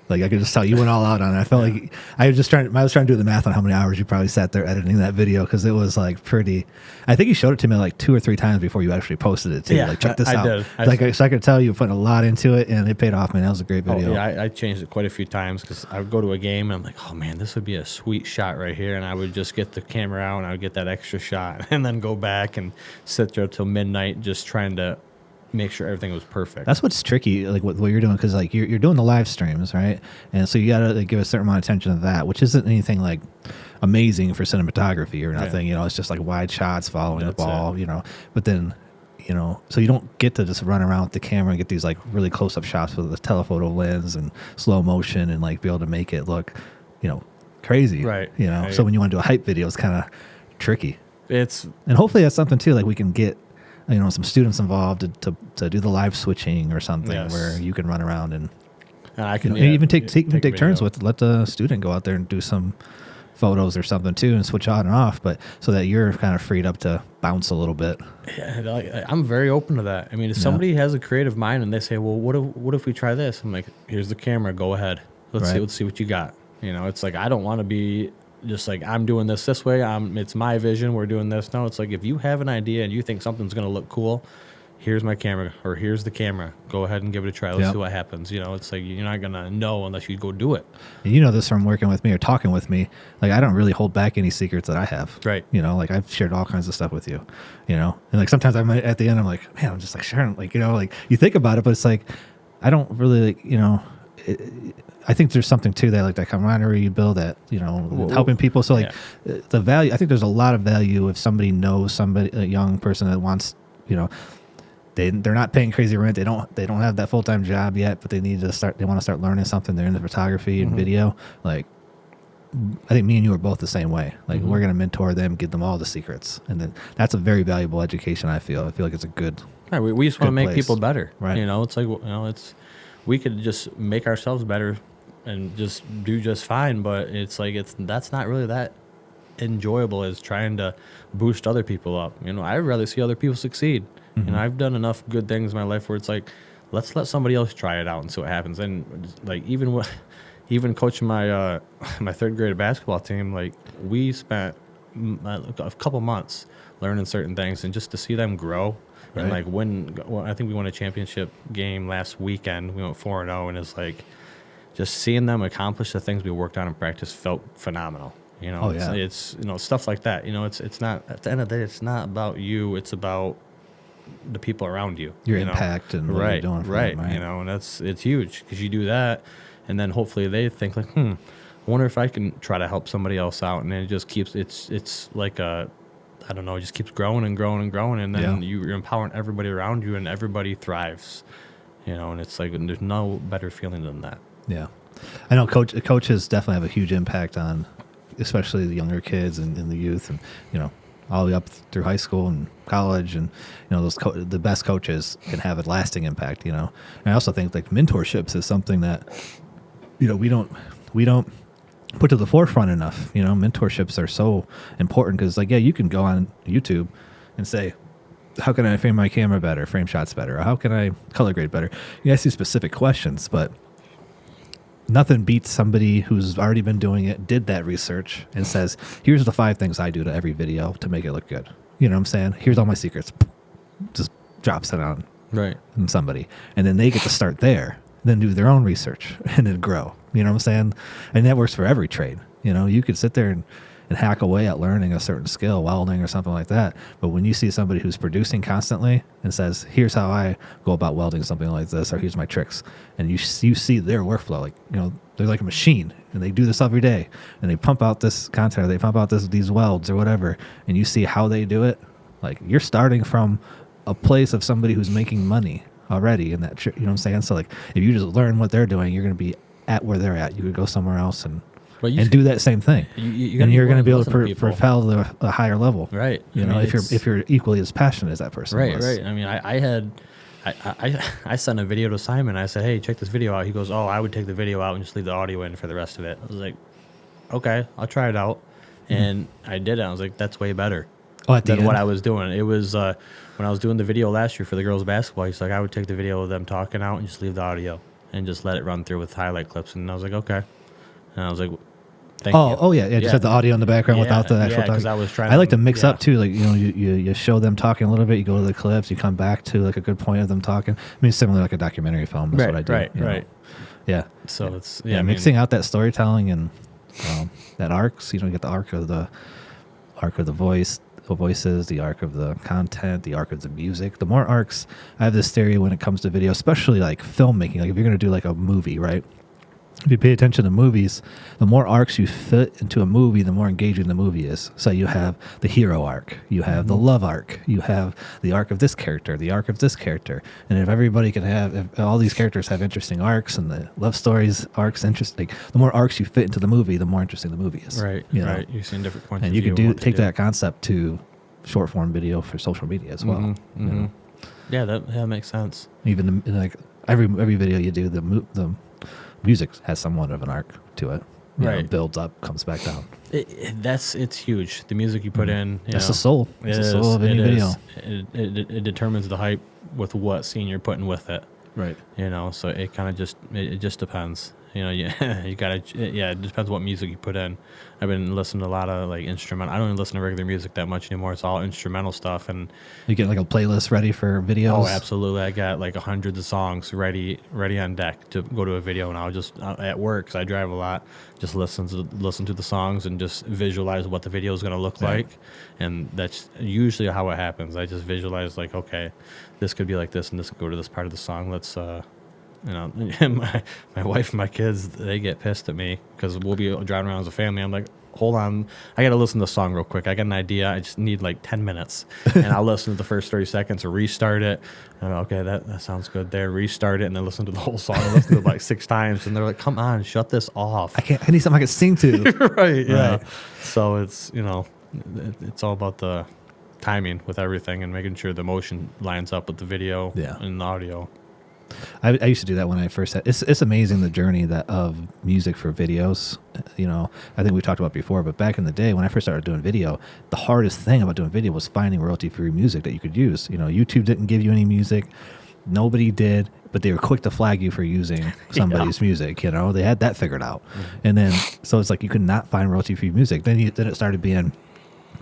I could just tell you went all out on it. I felt like I was trying to do the math on how many hours you probably sat there editing that video, because it was like pretty. I think you showed it to me like 2 or 3 times before you actually posted it too. Yeah, like check this I out. did. So I could tell you put a lot into it, and it paid off, man. That was a great video. Oh, yeah, I changed it quite a few times because I would go to a game and I'm like, oh man, this would be a sweet shot right here, and I would just get the camera out and I would get that extra shot, and then go back and sit there till midnight just trying to make sure everything was perfect. That's what's tricky, like what you're doing, because like you're doing the live streams, right? And so you got to like, give a certain amount of attention to that, which isn't anything like amazing for cinematography or nothing. It's just like wide shots following That's the ball, it. But then, so you don't get to just run around with the camera and get these like really close up shots with the telephoto lens and slow motion and like be able to make it look, crazy, Right. So when you want to do a hype video, it's kind of tricky. And hopefully that's something too, like we can get some students involved to do the live switching or something. Yes. Where you can run around and I can even take video. turns with, let the student go out there and do some photos or something too, and switch on and off, but so that you're kind of freed up to bounce a little bit. Yeah, I'm very open to that. I mean, if somebody has a creative mind and they say, well, what if we try this? I'm like, here's the camera, go ahead. Let's see what you got. It's like, I don't want to be just like, I'm doing this way. It's my vision. We're doing this. No, it's like, if you have an idea and you think something's going to look cool, here's my camera, or here's the camera. Go ahead and give it a try. Let's see what happens. It's like, you're not going to know unless you go do it. And this from working with me or talking with me. Like, I don't really hold back any secrets that I have. Right. Like I've shared all kinds of stuff with you, and like sometimes I'm at the end, I'm like, man, I'm just like sharing, like, like you think about it, but it's like, I don't really, I think there's something to that, like that camaraderie you build, that helping people. So like the value, I think there's a lot of value if somebody knows a young person that wants, they're not paying crazy rent. They don't have that full-time job yet, but they want to start learning something. They're into photography and video. Like, I think me and you are both the same way. Like, we're going to mentor them, give them all the secrets, and then that's a very valuable education. I feel like it's a good. Right, we just want to make place. people better. Right. It's like, we could just make ourselves better and just do just fine, but it's like that's not really that enjoyable as trying to boost other people up. I'd rather see other people succeed. I've done enough good things in my life where it's like, let's let somebody else try it out and see what happens. And like even coaching my my third grade basketball team, like we spent a couple months learning certain things, and just to see them grow. Right. And like I think we won a championship game last weekend. We went 4-0, and it's like, just seeing them accomplish the things we worked on in practice felt phenomenal. It's stuff like that. It's not, at the end of the day, it's not about you. It's about the people around you. Your impact and what you're doing for them, right? And it's huge, because you do that, and then hopefully they think like, I wonder if I can try to help somebody else out, and then it just keeps it's like a, I don't know, it just keeps growing and growing and growing, and then you're empowering everybody around you, and everybody thrives. And it's like, there's no better feeling than that. Yeah, I know coaches definitely have a huge impact on, especially the younger kids and the youth, and all the way up through high school and college, and the best coaches can have a lasting impact. And I also think like mentorships is something that we don't put to the forefront enough. Mentorships are so important, because like, you can go on YouTube and say, how can I frame my camera better, frame shots better, or how can I color grade better? You ask these specific questions, but nothing beats somebody who's already been doing it, did that research, and says, here's the 5 things I do to every video to make it look good. You know what I'm saying? Here's all my secrets. Just drops it on somebody. And then they get to start there, then do their own research, and then grow. You know what I'm saying? And that works for every trade. You know, you could sit there and hack away at learning a certain skill, welding or something like that. But when you see somebody who's producing constantly and says, here's how I go about welding something like this, or here's my tricks, and you see their workflow, like, you know, they're like a machine, and they do this every day, and they pump out this content, or they pump out these welds or whatever, and you see how they do it, like, you're starting from a place of somebody who's making money already in that, you know what I'm saying? So, like, if you just learn what they're doing, you're going to be at where they're at. You could go somewhere else and do that same thing, and you're going to be able to propel to a higher level, right? You know, if you're equally as passionate as that person, right? was. Right. I mean, I sent a video to Simon. I said, hey, check this video out. He goes, oh, I would take the video out and just leave the audio in for the rest of it. I was like, okay, I'll try it out, and I did it. I was like, that's way better than what I was doing. It was when I was doing the video last year for the girls basketball. He's like, I would take the video of them talking out and just leave the audio and just let it run through with highlight clips. And I was like, okay. And I was like, thank you. Yeah. Just have the audio in the background without the actual talking. I was trying. I like to mix up too. Like, you know, you show them talking a little bit. You go to the clips. You come back to like a good point of them talking. I mean, similar like a documentary film. That's what I do. Right. Yeah. So it's mixing out that storytelling and that arcs. You know, you get the arc of the voices, the arc of the content, the arc of the music. The more arcs, I have this theory when it comes to video, especially like filmmaking. Like if you're going to do like a movie, right? If you pay attention to movies, the more arcs you fit into a movie, the more engaging the movie is. So you have the hero arc, you have the love arc, you have the arc of this character, the arc of this character. And if everybody can if all these characters have interesting arcs and the love stories arcs interesting, the more arcs you fit into the movie, the more interesting the movie is. Right. You know? Right. You've seen different points. And you can take that concept to short form video for social media as well. You know? Yeah, that makes sense. Even like every video you do, the music has somewhat of an arc to it. You know, builds up, comes back down. It's huge. The music you put in. That's the soul. It's the soul of any video. It determines the hype with what scene you're putting with it. Right. You know, so it kind of just depends. You know, you gotta. Yeah, it depends what music you put in. I've been listening to a lot of like instrumental. I don't even listen to regular music that much anymore. It's all instrumental stuff. And you get like a playlist ready for videos. Oh, absolutely. I got like hundreds of songs ready on deck to go to a video. And I'll just at work, 'cause I drive a lot, just listen to the songs and just visualize what the video is going to look like. And that's usually how it happens. I just visualize like, okay, this could be like this, and this could go to this part of the song. Let's you know, my wife and my kids, they get pissed at me because we'll be driving around as a family. I'm like, hold on, I got to listen to the song real quick. I got an idea. I just need like 10 minutes. And I'll listen to the first 30 seconds or restart it. And I'm, okay, that sounds good there. Restart it and then listen to the whole song. I listen to it like 6 times. And they're like, come on, shut this off. I need something I can sing to. Right, yeah. So it's, you know, it's all about the timing with everything and making sure the motion lines up with the video and the audio. I used to do that when I first had. It's amazing the journey of music for videos. You know, I think we talked about before, but back in the day when I first started doing video, the hardest thing about doing video was finding royalty-free music that you could use. You know, YouTube didn't give you any music, nobody did, but they were quick to flag you for using somebody's music. You know, they had that figured out, and then so it's like you could not find royalty-free music. Then it started being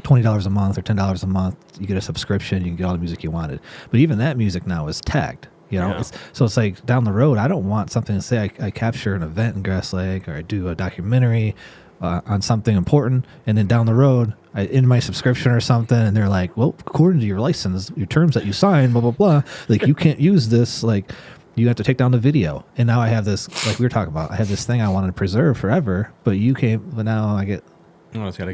$20 a month or $10 a month. You get a subscription, you can get all the music you wanted. But even that music now is tagged. You know, so it's like down the road, I don't want something to say I capture an event in Grass Lake or I do a documentary on something important, and then down the road, in my subscription or something, and they're like, well, according to your license, your terms that you signed, blah, blah, blah, like you can't use this, like you have to take down the video. And now I have this, like we were talking about, I have this thing I wanted to preserve forever, but now I get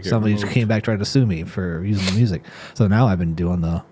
somebody just came back trying to sue me for using the music. So now I've been doing the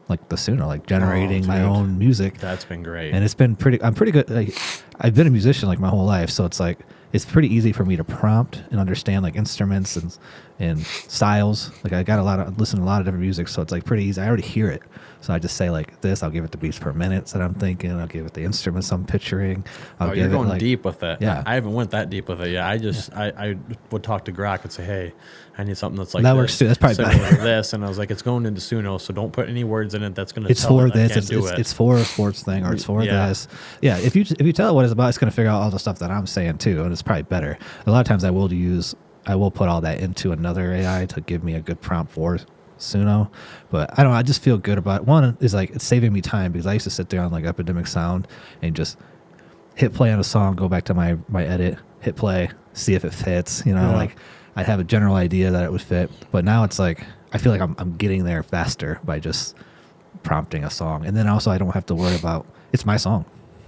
generating my own music. That's been great. And it's been I'm pretty good. Like I've been a musician like my whole life. So it's like, it's pretty easy for me to prompt and understand like instruments and styles. Like I got listen to a lot of different music, so it's like pretty easy. I already hear it. So I just say like this, I'll give it the beats per minute that I'm thinking, I'll give it the instruments I'm picturing. You're going deep with it. Yeah. I haven't went that deep with it. Yeah. I would talk to Grok and say, hey, I need something that's like that this. works too. That's probably similar better. to this. And I was like, it's going into Suno, so don't put any words in it that's going to It's for this. It's for a sports thing, or it's for this. Yeah. If you tell it what it's about, it's going to figure out all the stuff that I'm saying too, and it's probably better. A lot of times I will put all that into another AI to give me a good prompt for Suno, but I just feel good about it. One is like it's saving me time, because I used to sit there on like Epidemic Sound and just hit play on a song, go back to my edit, hit play, see if it fits. Like I'd have a general idea that it would fit, but now it's like I feel like I'm getting there faster by just prompting a song, and then also I don't have to worry about it's my song.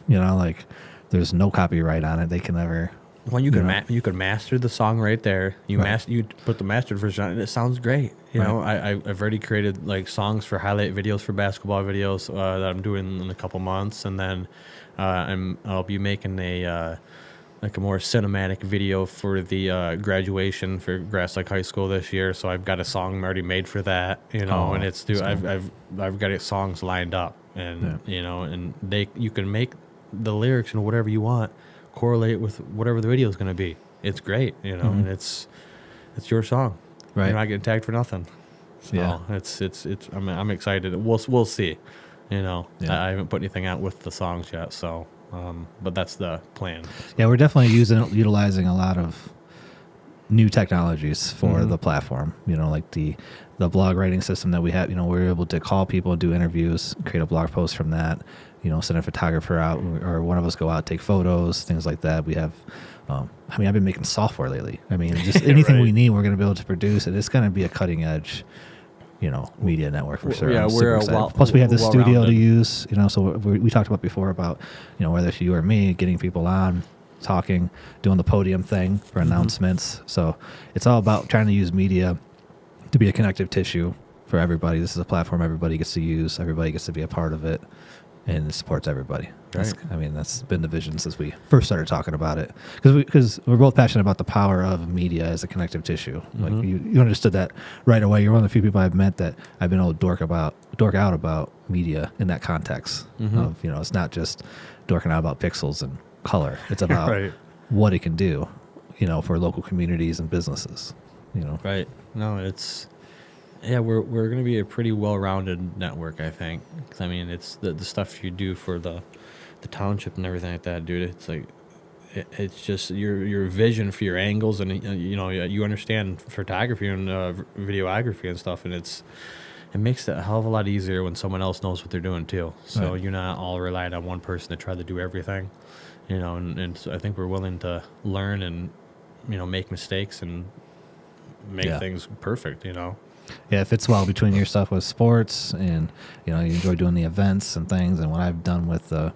Like there's no copyright on it. They can never. Well, you could master the song right there. You put the mastered version on, and it sounds great. I've already created like songs for highlight videos for basketball videos that I'm doing in a couple months, and then I'll be making a more cinematic video for the graduation for Grass Lake High School this year. So I've got a song already made for that. And it's I've got songs lined up, and and you can make the lyrics and whatever you want correlate with whatever the video is going to be. It's great, and it's your song. Right. You're not getting tagged for nothing. So Yeah. I'm excited. We'll see. Yeah. I haven't put anything out with the songs yet, so but that's the plan. Yeah, we're definitely utilizing a lot of new technologies for the platform. Like the blog writing system that we have. We're able to call people, do interviews, create a blog post from that. Send a photographer out, or one of us go out, take photos, things like that. We have, I've been making software lately. Just anything Right. we need, we're going to be able to produce it. It's going to be a cutting edge, media network for sure. Yeah, I'm super excited. Plus, we have the studio to use. So we talked about before about, whether it's you or me, getting people on, talking, doing the podium thing for announcements. So it's all about trying to use media to be a connective tissue for everybody. This is a platform everybody gets to use. Everybody gets to be a part of it. And it supports everybody. Right. That's been the vision since we first started talking about it. Because we're both passionate about the power of media as a connective tissue. Like you understood that right away. You're one of the few people I've met that I've been able to dork out about media in that context. Of it's not just dorking out about pixels and color. It's about Right. what it can do, for local communities and businesses. Right. No, it's. Yeah, we're going to be a pretty well-rounded network, I think. 'Cause, it's the stuff you do for the township and everything like that, dude. It's like it's just your vision for your angles, and you understand photography and videography and stuff, and it makes it a hell of a lot easier when someone else knows what they're doing too. So Right. you're not all relied on one person to try to do everything, and so I think we're willing to learn and make mistakes and make things perfect. Yeah, it fits well between your stuff with sports, and you enjoy doing the events and things, and what I've done with the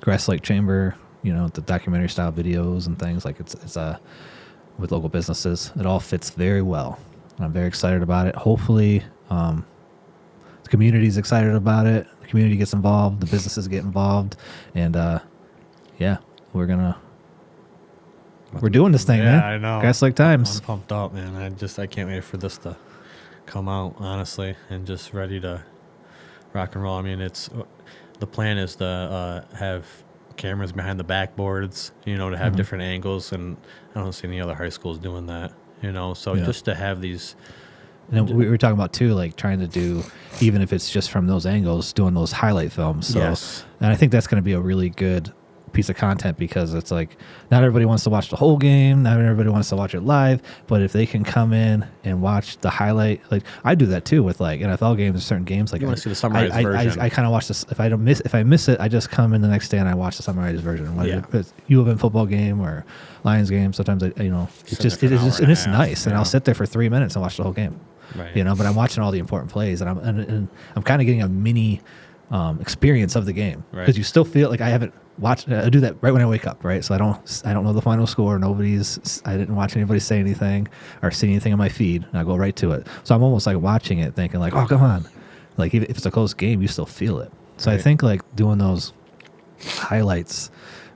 Grass Lake Chamber, the documentary style videos and things like it's with local businesses. It all fits very well. And I'm very excited about it. Hopefully, the community's excited about it. The community gets involved. The businesses get involved, and we're doing this thing, man. Yeah, I know. Grass Lake Times. I'm pumped up, man. I can't wait for this to come out, honestly, and just ready to rock and roll. The plan is to have cameras behind the backboards, to have different angles, and I don't see any other high schools doing that, So just to have these. And we were talking about too, like trying to do, even if it's just from those angles, doing those highlight films. So, Yes. And I think that's going to be a really good piece of content, because it's like not everybody wants to watch the whole game, not everybody wants to watch it live, but if they can come in and watch the highlight, like I do that too with like NFL games or certain games. Like You want to see the summarized version. I kind of watch this. If I miss it, I just come in the next day and I watch the summarized version. Whether it's U of M football game or Lions game, sometimes it's it's nice, and I'll sit there for 3 minutes and watch the whole game. Right. But I'm watching all the important plays, and I'm kind of getting a mini experience of the game, because you still feel like I haven't watched. I do that right when I wake up, right? So I don't know the final score. I didn't watch anybody say anything or see anything on my feed, and I go right to it. So I'm almost like watching it, thinking like, oh, come on, like even if it's a close game, you still feel it. So I think like doing those highlights,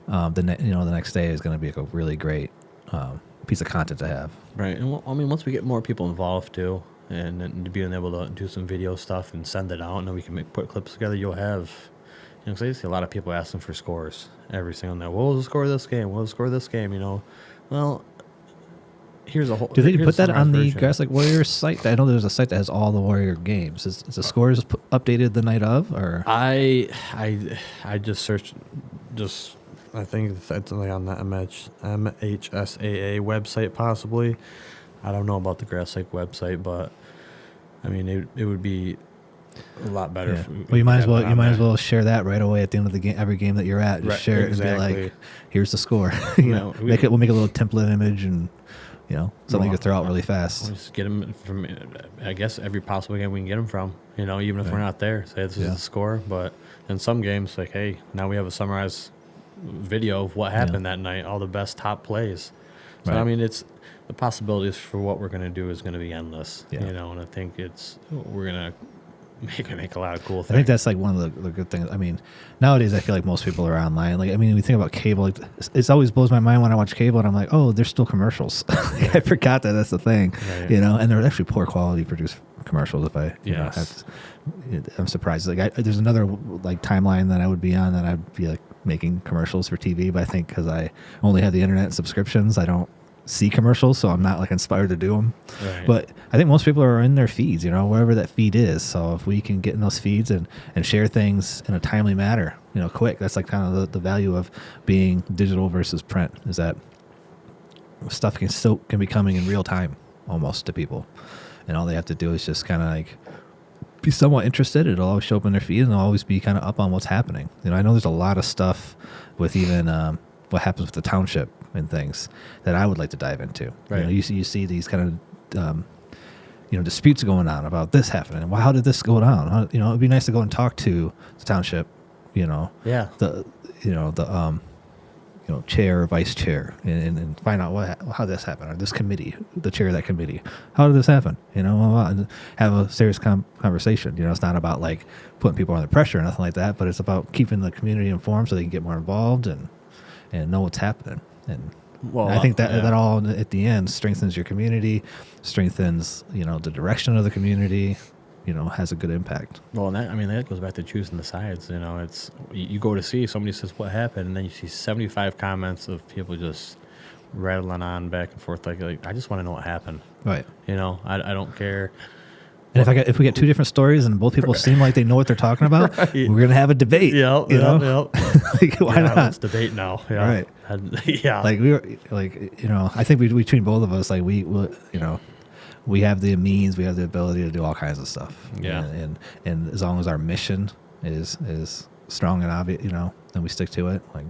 the next day is going to be like a really great piece of content to have. Right. And I mean, once we get more people involved too, and then being able to do some video stuff and send it out, and then we can put clips together, you'll have, you know, 'cause I see a lot of people asking for scores every single night. What was the score of this game? What was the score of this game? You know, well, here's a whole. Do they put that on the version. Grass Lake Warriors site? I know there's a site that has all the Warrior games. Is the scores updated the night of, or? I just searched, I think it's like on the MHSAA website possibly. I don't know about the Grass Lake website, but I mean it would be a lot better. Yeah. If Well, you might as had it well on there. share that right away at the end of the game. Every game that you're at, just Right, share it and exactly. be like, "Here's the score." you Yeah, know, we'll make a little template image and something you could throw out really fast. We'll just get them from, I guess, every possible game we can get them from. You know, even if we're not there, say this is the score. But in some games, like, hey, now we have a summarized video of what happened that night, all the best top plays. So Right. I mean, it's the possibilities for what we're going to do is going to be endless. Yeah. You know, and I think we're going to make a lot of cool I things. think that's like one of the good things. I mean, nowadays I feel like most people are online. Like, I mean, we think about cable. Like, it's always blows my mind when I watch cable and I'm like, oh, there's still commercials. I forgot that's the thing. Right. And they're actually poor quality produced commercials. If I, Yes. I'm surprised. Like, there's another like timeline that I would be on that I'd be like making commercials for TV. But I think because I only have the internet subscriptions, I don't see commercials, so I'm not like inspired to do them. Right. But I think most people are in their feeds, wherever that feed is. So if we can get in those feeds and share things in a timely manner, quick, that's like kind of the value of being digital versus print, is that stuff can be coming in real time almost to people. And all they have to do is just kind of like be somewhat interested. It'll always show up in their feed and they'll always be kind of up on what's happening. I know there's a lot of stuff with even what happens with the township and things that I would like to dive into. Right. You see these kind of disputes going on about this happening. Well, how did this go down? It'd be nice to go and talk to the township. Yeah. The chair or vice chair and find out how this happened, or this committee, the chair of that committee. How did this happen? And have a serious conversation. It's not about like putting people under pressure or nothing like that, but it's about keeping the community informed so they can get more involved and know what's happening. And I think that all at the end strengthens your community, strengthens the direction of the community. Has a good impact. Well, and that goes back to choosing the sides. It's you go to see somebody says what happened, and then you see 75 comments of people just rattling on back and forth. Like I just want to know what happened. Right. I don't care. And if we get two different stories and both people seem like they know what they're talking about, Right. we're gonna have a debate. Yep. Like, why not? Let's debate now. Yeah. Right. Yeah. Like we were like I think between both of us, like we have the means, we have the ability to do all kinds of stuff. Yeah. And as long as our mission is strong and obvious, and we stick to it, like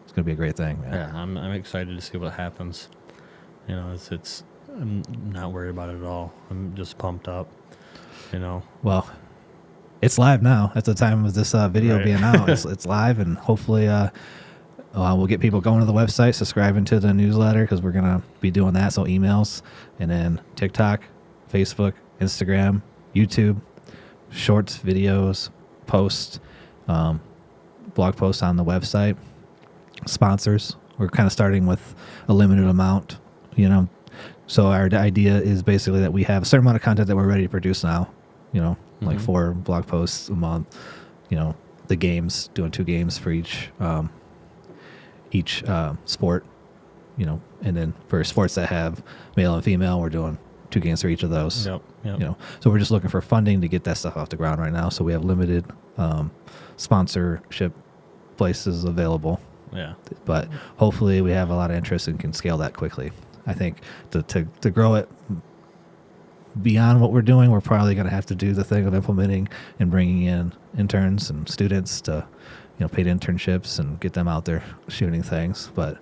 it's gonna be a great thing. Man. Yeah. I'm excited to see what happens. It's I'm not worried about it at all. I'm just pumped up. Well, it's live now. At the time of this video Right. being out, it's live, and hopefully we'll get people going to the website, subscribing to the newsletter, because we're gonna be doing that. So emails, and then TikTok, Facebook, Instagram, YouTube, shorts, videos, posts, blog posts on the website, sponsors. We're kind of starting with a limited amount, So our idea is basically that we have a certain amount of content that we're ready to produce now, like 4 blog posts a month, the games, doing 2 games for each sport, and then for sports that have male and female, we're doing 2 games for each of those. Yep. So we're just looking for funding to get that stuff off the ground right now. So we have limited sponsorship places available, Yeah. but hopefully we have a lot of interest and can scale that quickly. I think to grow it beyond what we're doing, we're probably going to have to do the thing of implementing and bringing in interns and students to, paid internships and get them out there shooting things. But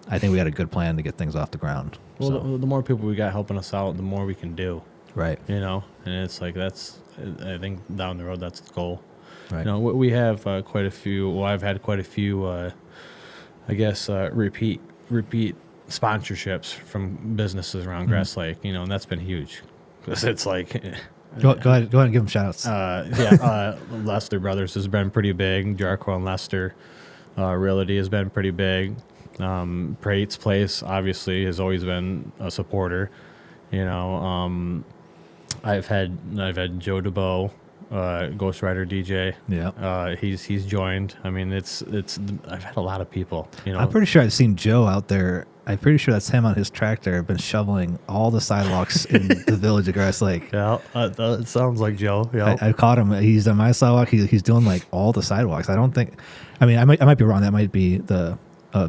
I think we had a good plan to get things off the ground. Well, So, the more people we got helping us out, the more we can do. right. And it's like I think down the road that's the goal. Right. We have quite a few. Well, I've had quite a few. I guess repeat sponsorships from businesses around Grass Lake. And that's been huge, because it's like. Go ahead and give them shout outs. Lester Brothers has been pretty big. Jarko and Lester Realty has been pretty big. Prate's Place obviously has always been a supporter. I've had Joe DeBow, Ghost Rider DJ. Yeah. He's joined. I mean, it's I've had a lot of people. I'm pretty sure I've seen Joe out there. I'm pretty sure that's him on his tractor. Been shoveling all the sidewalks in the village of Grass Lake. Yeah, it sounds like Joe. Yeah, I caught him. He's on my sidewalk. He's doing like all the sidewalks. I don't think. I mean, I might be wrong. That might be the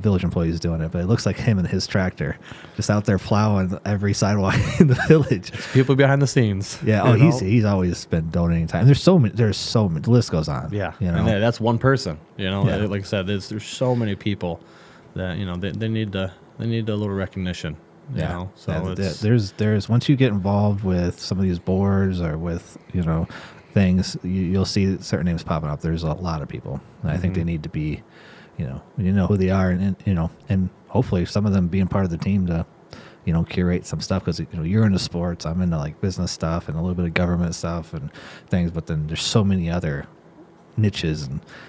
village employees doing it, but it looks like him and his tractor just out there plowing every sidewalk in the village. People behind the scenes. Yeah. He's always been donating time. There's so many. The list goes on. Yeah. And that's one person. Yeah. Like I said, there's so many people that they need a little recognition. So there's once you get involved with some of these boards or with things, you'll see certain names popping up. There's a lot of people, and I think they need to be, you know who they are, and hopefully some of them being part of the team to, curate some stuff, because you're into sports, I'm into like business stuff and a little bit of government stuff and things, but then there's so many other niches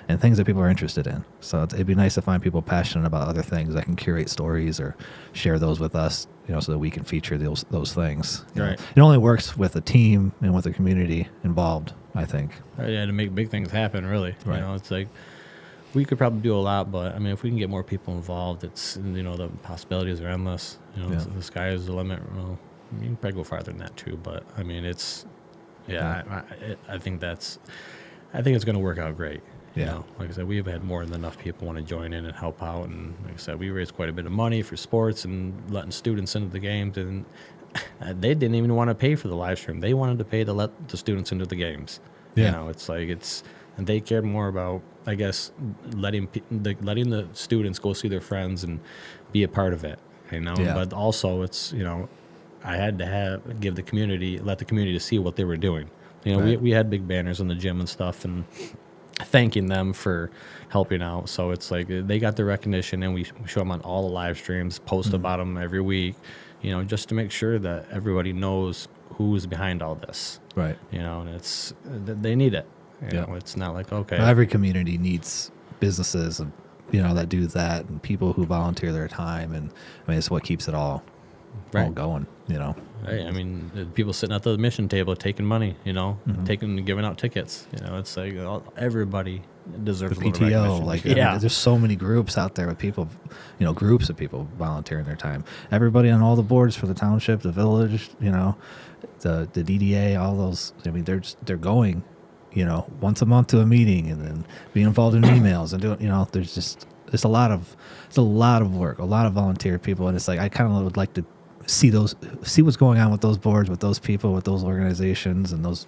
and things that people are interested in. So it'd be nice to find people passionate about other things that can curate stories or share those with us, so that we can feature those things. Right. It only works with a team and with a community involved, I think. Yeah, to make big things happen, really. Right. It's like we could probably do a lot, but I mean, if we can get more people involved, it's the possibilities are endless. The sky is the limit. Well, you can probably go farther than that too, but I mean, I think it's going to work out great. Like I said, we've had more than enough people want to join in and help out, and like I said, we raised quite a bit of money for sports and letting students into the games, and they didn't even want to pay for the live stream. They wanted to pay to let the students into the games. And they cared more about, I guess, letting the students go see their friends and be a part of it. But also it's I had to let the community to see what they were doing. Right. We had big banners in the gym and stuff, and thanking them for helping out. So it's like they got the recognition, and we show them on all the live streams, post about them every week, just to make sure that everybody knows who's behind all this. Right. And they need it. It's not like, okay. Every community needs businesses and that do that, and people who volunteer their time, and I mean it's what keeps it all going. Right. I mean, people sitting at the mission table taking money, giving out tickets. It's like everybody deserves the a little PTO. recognition. I mean, there's so many groups out there with people, groups of people volunteering their time. Everybody on all the boards for the township, the village, the DDA, all those. I mean, they're going, once a month to a meeting, and then being involved in emails and doing, it's a lot of work, a lot of volunteer people, and it's like I kind of would like to see what's going on with those boards, with those people, with those organizations, and those,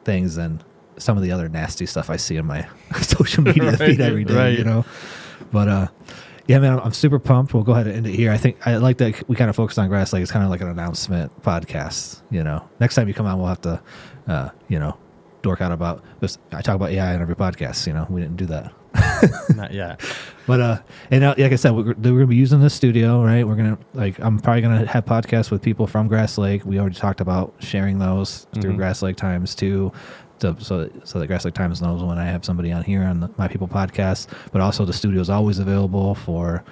things, and some of the other nasty stuff I see in my social media feed every day, But yeah, man, I'm super pumped. We'll go ahead and end it here. I think I like that we kind of focus on Grass Lake. It's kind of like an announcement podcast. Next time you come on, we'll have to, dork out about this. I talk about AI on every podcast. We didn't do that. Not yet. But like I said, we're gonna be using this studio, right? We're gonna I'm probably gonna have podcasts with people from Grass Lake. We already talked about sharing those through Grass Lake Times too, so that Grass Lake Times knows when I have somebody on here on the MIPPL podcast. But also the studio is always available for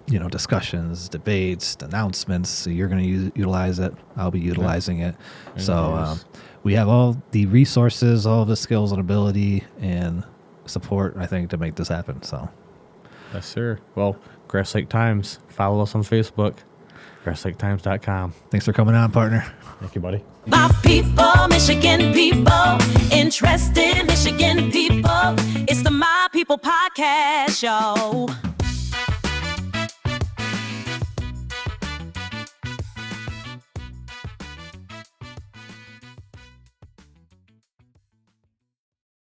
discussions, debates, announcements. So you're going to utilize it. I'll be utilizing it. So we have all the resources, all the skills and ability and support, I think, to make this happen. So, yes, sir. Well, Grass Lake Times. Follow us on Facebook. GrassLakeTimes.com. Thanks for coming on, partner. Thank you, buddy. My people, Michigan people, interested in Michigan people. It's the My People Podcast Show.